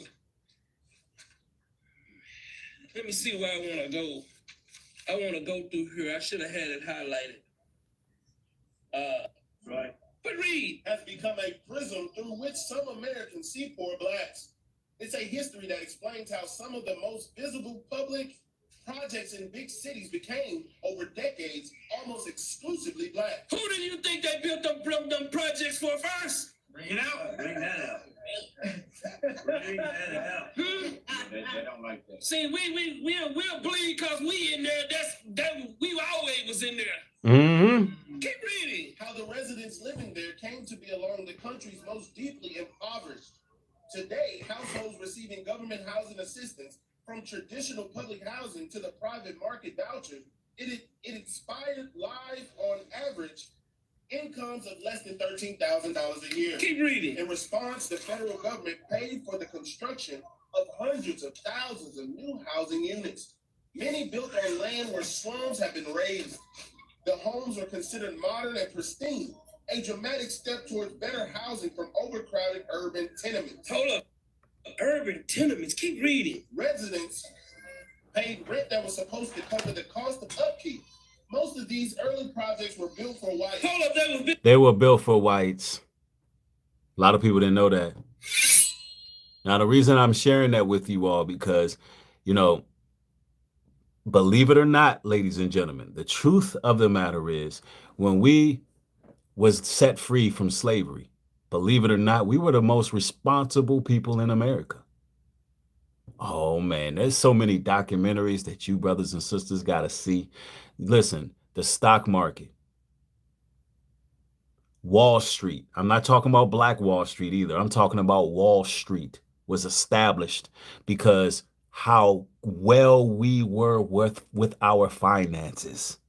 Let me see where I want to go. I want to go through here. I should have had it highlighted. Right. But read. Has become a prism through which some Americans see poor blacks. It's a history that explains how some of the most visible public projects in big cities became, over decades, almost exclusively black. Who do you think they built them projects for first? Bring it out. Bring that out. Bring that out. They don't like that. See, we'll bleed because we in there. We always was in there. Mm-hmm. Keep reading. How the residents living there came to be along the country's most deeply impoverished. Today, households receiving government housing assistance, from traditional public housing to the private market voucher, it expired live on average incomes of less than $13,000 a year. Keep reading. In response, the federal government paid for the construction of hundreds of thousands of new housing units, many built on land where slums have been raised. The homes are considered modern and pristine, a dramatic step towards better housing from overcrowded urban tenements. Hold up. Urban tenements. Keep reading. Residents paid rent that was supposed to cover the cost of upkeep. Most of these early projects were built for whites. Hold up, they were built for whites. A lot of people didn't know that. Now, the reason I'm sharing that with you all, because, you know, believe it or not, ladies and gentlemen, the truth of the matter is, when we was set free from slavery, believe it or not, we were the most responsible people in America. Oh, man, there's so many documentaries that you brothers and sisters got to see. Listen, the stock market, Wall Street. I'm not talking about Black Wall Street either. I'm talking about Wall Street was established because how well we were with our finances.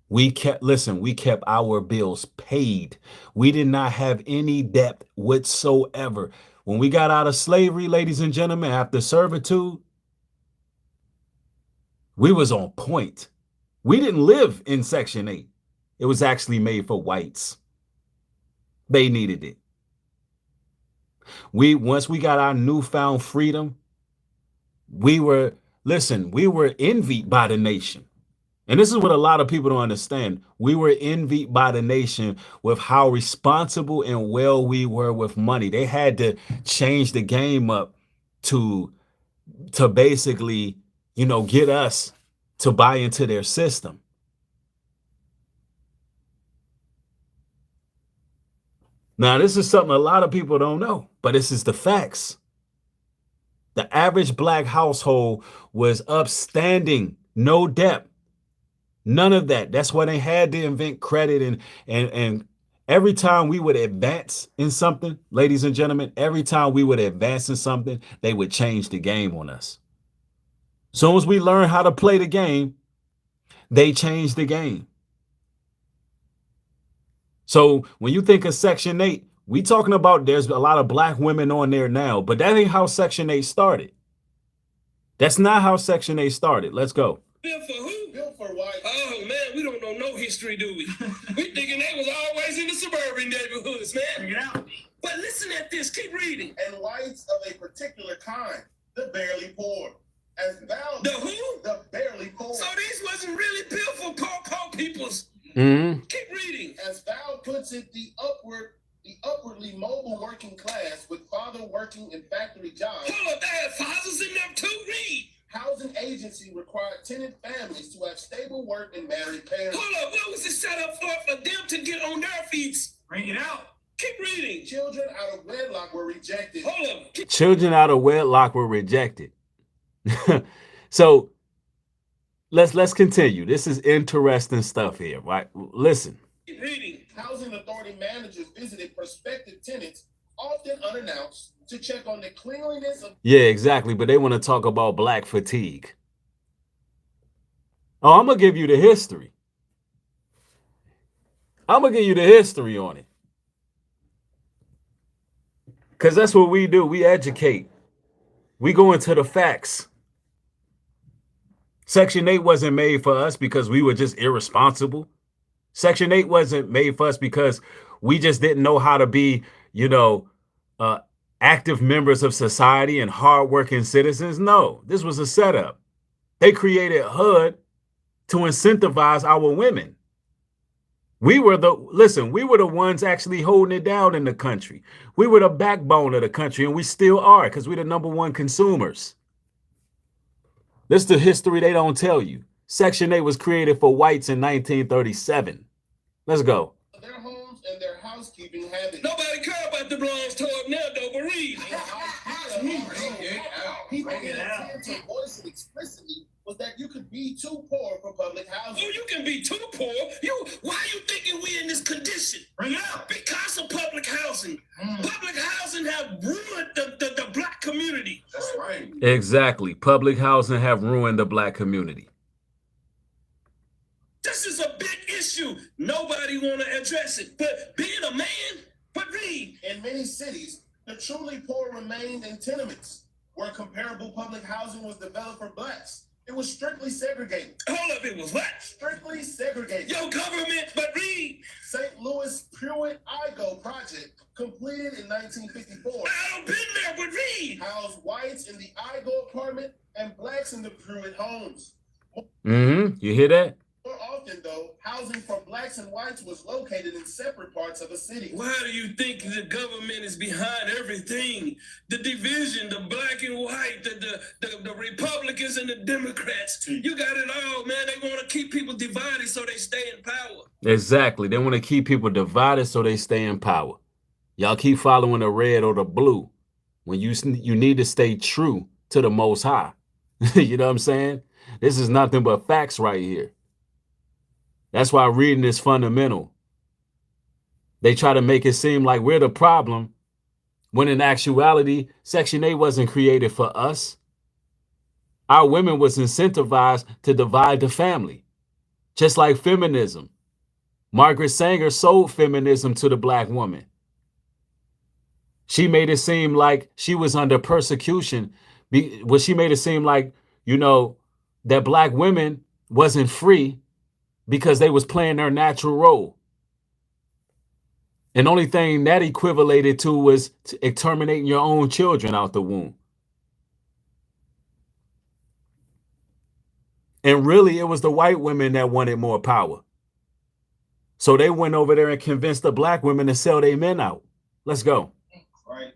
We kept our bills paid. We did not have any debt whatsoever. When we got out of slavery, ladies and gentlemen, after servitude, we was on point. We didn't live in Section 8. It was actually made for whites. They needed it. Once we got our newfound freedom, we were envied by the nation. And this is what a lot of people don't understand. We were envied by the nation with how responsible and well we were with money. They had to change the game up to basically, get us to buy into their system. Now, this is something a lot of people don't know, but this is the facts. The average Black household was upstanding, no debt. None of that. That's why they had to invent credit. And every time we would advance in something, ladies and gentlemen, every time we would advance in something, they would change the game on us. As soon as we learn how to play the game, they change the game. So when you think of Section 8, we talking about there's a lot of Black women on there now, but that ain't how Section 8 started. That's not how Section 8 started. Let's go. Built for who? Built for for white. Oh man, we don't know no history, do we? We thinking they was always in the suburban neighborhoods, man. Bring it out. But listen at this, keep reading. And whites of a particular kind, the barely poor. As Val, The who? The barely poor. So these wasn't really built for poor peoples. Mm-hmm. Keep reading. As Val puts it, the upwardly mobile working class with father working in factory jobs. Hold up, they had fathers in them too, read. Housing agency required tenant families to have stable work and married parents. Hold up, what was it set up for them to get on their feet? Bring it out. Keep reading. Children out of wedlock were rejected. Hold up. Children out of wedlock were rejected. So let's continue. This is interesting stuff here, right? Listen. Keep reading. Housing authority managers visited prospective tenants, often unannounced, to check on the cleanliness of. Yeah, exactly. But they want to talk about black fatigue. Oh, I'm gonna give you the history. I'm gonna give you the history on it. Because that's what we do. We educate. We go into the facts. Section 8 wasn't made for us because we were just irresponsible. Section 8 wasn't made for us because we just didn't know how to be, active members of society and hardworking citizens. No, this was a setup. They created HUD to incentivize our women. We were the ones actually holding it down in the country. We were the backbone of the country, and we still are because we're the #1 consumers. This is the history they don't tell you. Section 8 was created for whites in 1937. Let's go. Their homes and their housekeeping habits. Nobody care about the blondes tore up now, though, but read. People intent to voice it explicitly was that you could be too poor for public housing. Oh, you can be too poor. Why are you thinking we in this condition? Bring it out. Because of public housing. Public housing have ruined the black community. That's right. Exactly. Public housing have ruined the black community. This is a big issue. Nobody want to address it. But being a man, but read. In many cities, the truly poor remained in tenements, where comparable public housing was developed for blacks. It was strictly segregated. Hold up, it was what? Strictly segregated. Your government, but read. St. Louis Pruitt-Igoe project, completed in 1954. I don't been there, but read. Housed whites in the Igoe apartment and blacks in the Pruitt homes. You hear that? More often, though, housing for blacks and whites was located in separate parts of a city. Why do you think the government is behind everything? The division, the black and white, the Republicans and the Democrats. You got it all, man. They want to keep people divided so they stay in power. Exactly. They want to keep people divided so they stay in power. Y'all keep following the red or the blue when you need to stay true to the Most High. You know what I'm saying? This is nothing but facts right here. That's why reading is fundamental. They try to make it seem like we're the problem, when in actuality, Section 8 wasn't created for us. Our women was incentivized to divide the family, just like feminism. Margaret Sanger sold feminism to the black woman. She made it seem like she was under persecution. She made it seem like, that black women wasn't free because they was playing their natural role. And the only thing that equivalated to was terminating your own children out the womb. And really, it was the white women that wanted more power. So they went over there and convinced the black women to sell their men out. Let's go. Right.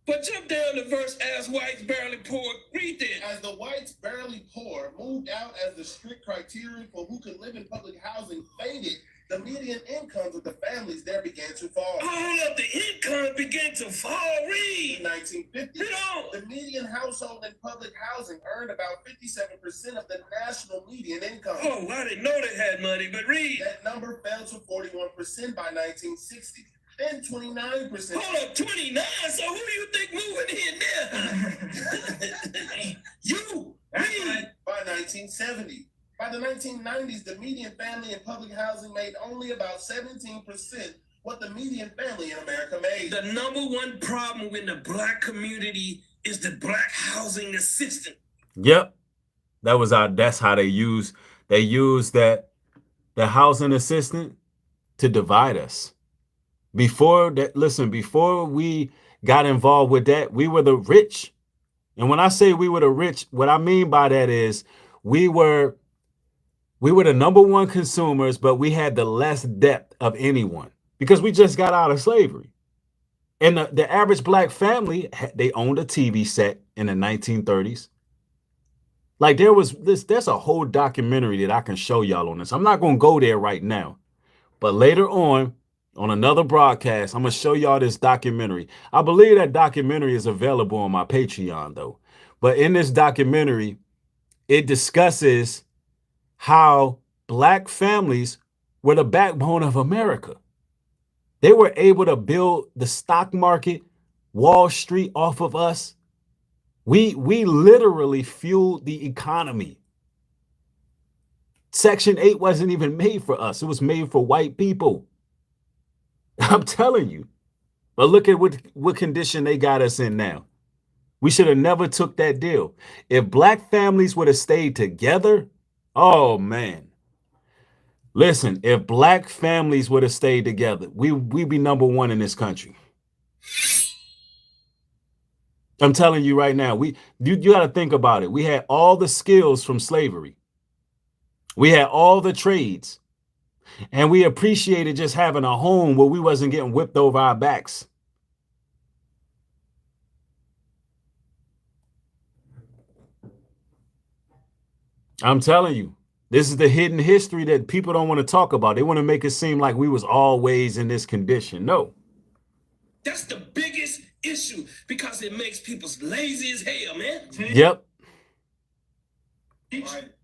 But jump down to verse, as whites barely poor. Read that. As the whites barely poor moved out as the strict criteria for who could live in public housing faded, the median incomes of the families there began to fall. All of the income began to fall. Read. In 1950, the median household in public housing earned about 57% of the national median income. Oh, I didn't know they had money, but read. That number fell to 41% by 1960. Then 29%. Hold up, 29? So who do you think moving in there? You. By 1970. By the 1990s, the median family in public housing made only about 17% what the median family in America made. The #1 problem in the black community is the black housing assistant. Yep. That's how they use that the housing assistant to divide us. Before that, listen, before we got involved with that, we were the rich. And when I say we were the rich, what I mean by that is we were the number one consumers, but we had the less debt of anyone because we just got out of slavery. And the average black family, they owned a TV set in the 1930s. Like there's a whole documentary that I can show y'all on this. I'm not going to go there right now, but later on another broadcast, I'm going to show y'all this documentary. I believe that documentary is available on my Patreon though. But in this documentary, it discusses how black families were the backbone of America. They were able to build the stock market, Wall Street off of us. We literally fueled the economy. Section 8 wasn't even made for us. It was made for white people. I'm telling you. But look at what condition they got us in now. We should have never took that deal. If black families would have stayed together, oh man. Listen, if black families would have stayed together, we'd be number one in this country. I'm telling you right now, you got to think about it. We had all the skills from slavery. We had all the trades. And we appreciated just having a home where we wasn't getting whipped over our backs. I'm telling you, this is the hidden history that people don't want to talk about. They want to make it seem like we was always in this condition. No. That's the biggest issue because it makes people lazy as hell, man. Yep. They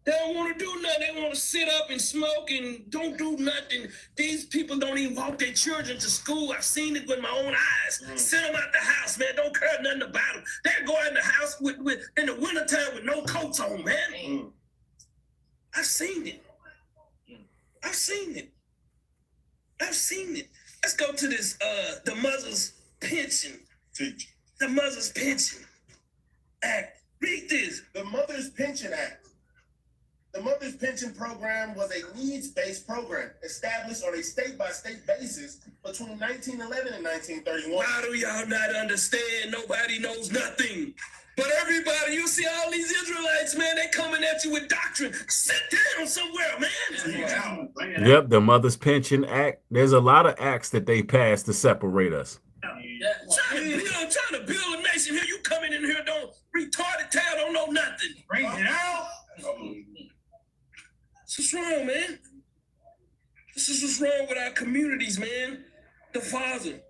don't want to do nothing. They want to sit up and smoke and don't do nothing. These people don't even walk their children to school. I've seen it with my own eyes. Send them out the house, man. Don't care nothing about them. They go in the house with in the wintertime with no coats on, man. I've seen it. I've seen it. I've seen it. Let's go to this, the Mother's Pension. The Mother's Pension Act. Read this. The Mother's Pension Act. The Mother's Pension Program was a needs-based program established on a state-by-state basis between 1911 and 1931. Why do y'all not understand? Nobody knows nothing. But everybody, you see all these Israelites, man, they coming at you with doctrine. Sit down somewhere, man. Yep, the Mother's Pension Act. There's a lot of acts that they passed to separate us. Trying to build a nation here. You coming in here, don't retarded tail, don't know nothing. Bring it out. What's wrong, man? This is what's wrong with our communities, man. The father,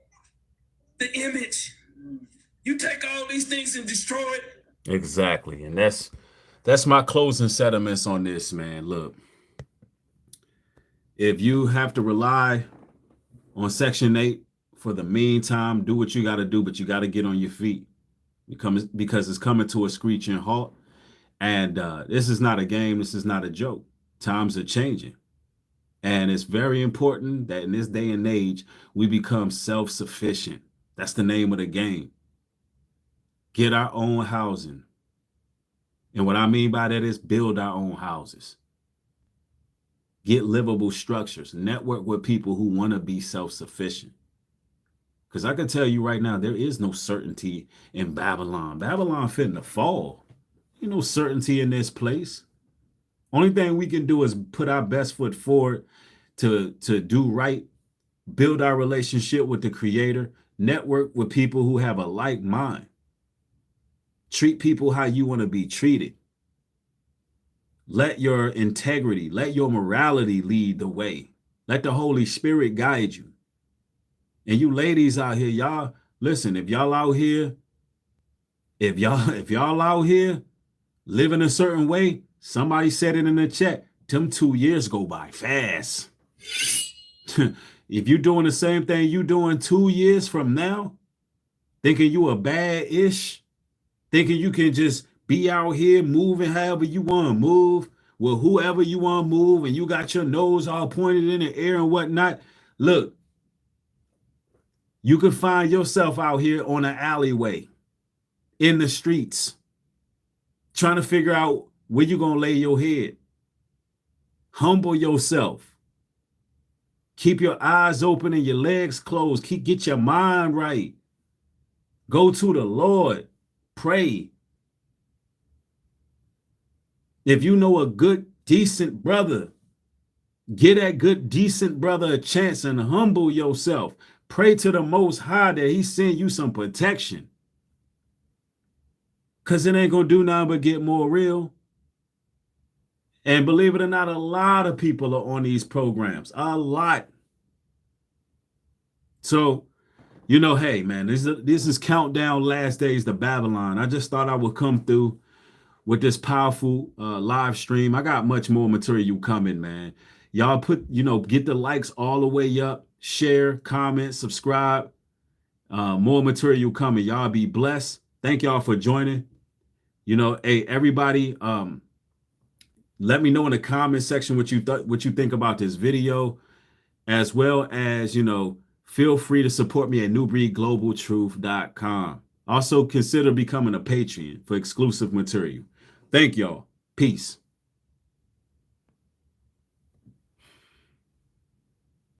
the image. You take all these things and destroy it. Exactly. And that's my closing sentiments on this, man. Look, if you have to rely on Section 8 for the meantime, do what you got to do, but you got to get on your feet because it's coming to a screeching halt. And this is not a game. This is not a joke. Times are changing. And it's very important that in this day and age, we become self-sufficient. That's the name of the game. Get our own housing. And what I mean by that is build our own houses. Get livable structures. Network with people who want to be self-sufficient. Because I can tell you right now, there is no certainty in Babylon. Babylon finna fall. Ain't no certainty in this place. Only thing we can do is put our best foot forward to do right, build our relationship with the Creator, network with people who have a like mind. Treat people how you want to be treated. Let your integrity, let your morality lead the way. Let the Holy Spirit guide you. And you ladies out here, y'all, listen, if y'all out here living a certain way, somebody said it in the chat, them 2 years go by fast. If you're doing the same thing you doing 2 years from now, thinking you a bad-ish, thinking you can just be out here moving however you want to move, with whoever you want to move, and you got your nose all pointed in the air and whatnot, look, you can find yourself out here on an alleyway, in the streets, trying to figure out where you gonna lay your head? Humble yourself. Keep your eyes open and your legs closed. Get your mind right. Go to the Lord. Pray. If you know a good, decent brother, give that good, decent brother a chance and humble yourself. Pray to the Most High that he send you some protection. Because it ain't going to do nothing but get more real. And believe it or not, a lot of people are on these programs. A lot. So, you know, hey, man, this is Countdown Last Days to Babylon. I just thought I would come through with this powerful live stream. I got much more material coming, man. Y'all get the likes all the way up, share, comment, subscribe. More material coming. Y'all be blessed. Thank y'all for joining. You know, hey, everybody, let me know in the comment section what you think about this video, as well as, you know, feel free to support me at nubreedglobaltruth.com. Also consider becoming a Patreon for exclusive material. Thank y'all. Peace.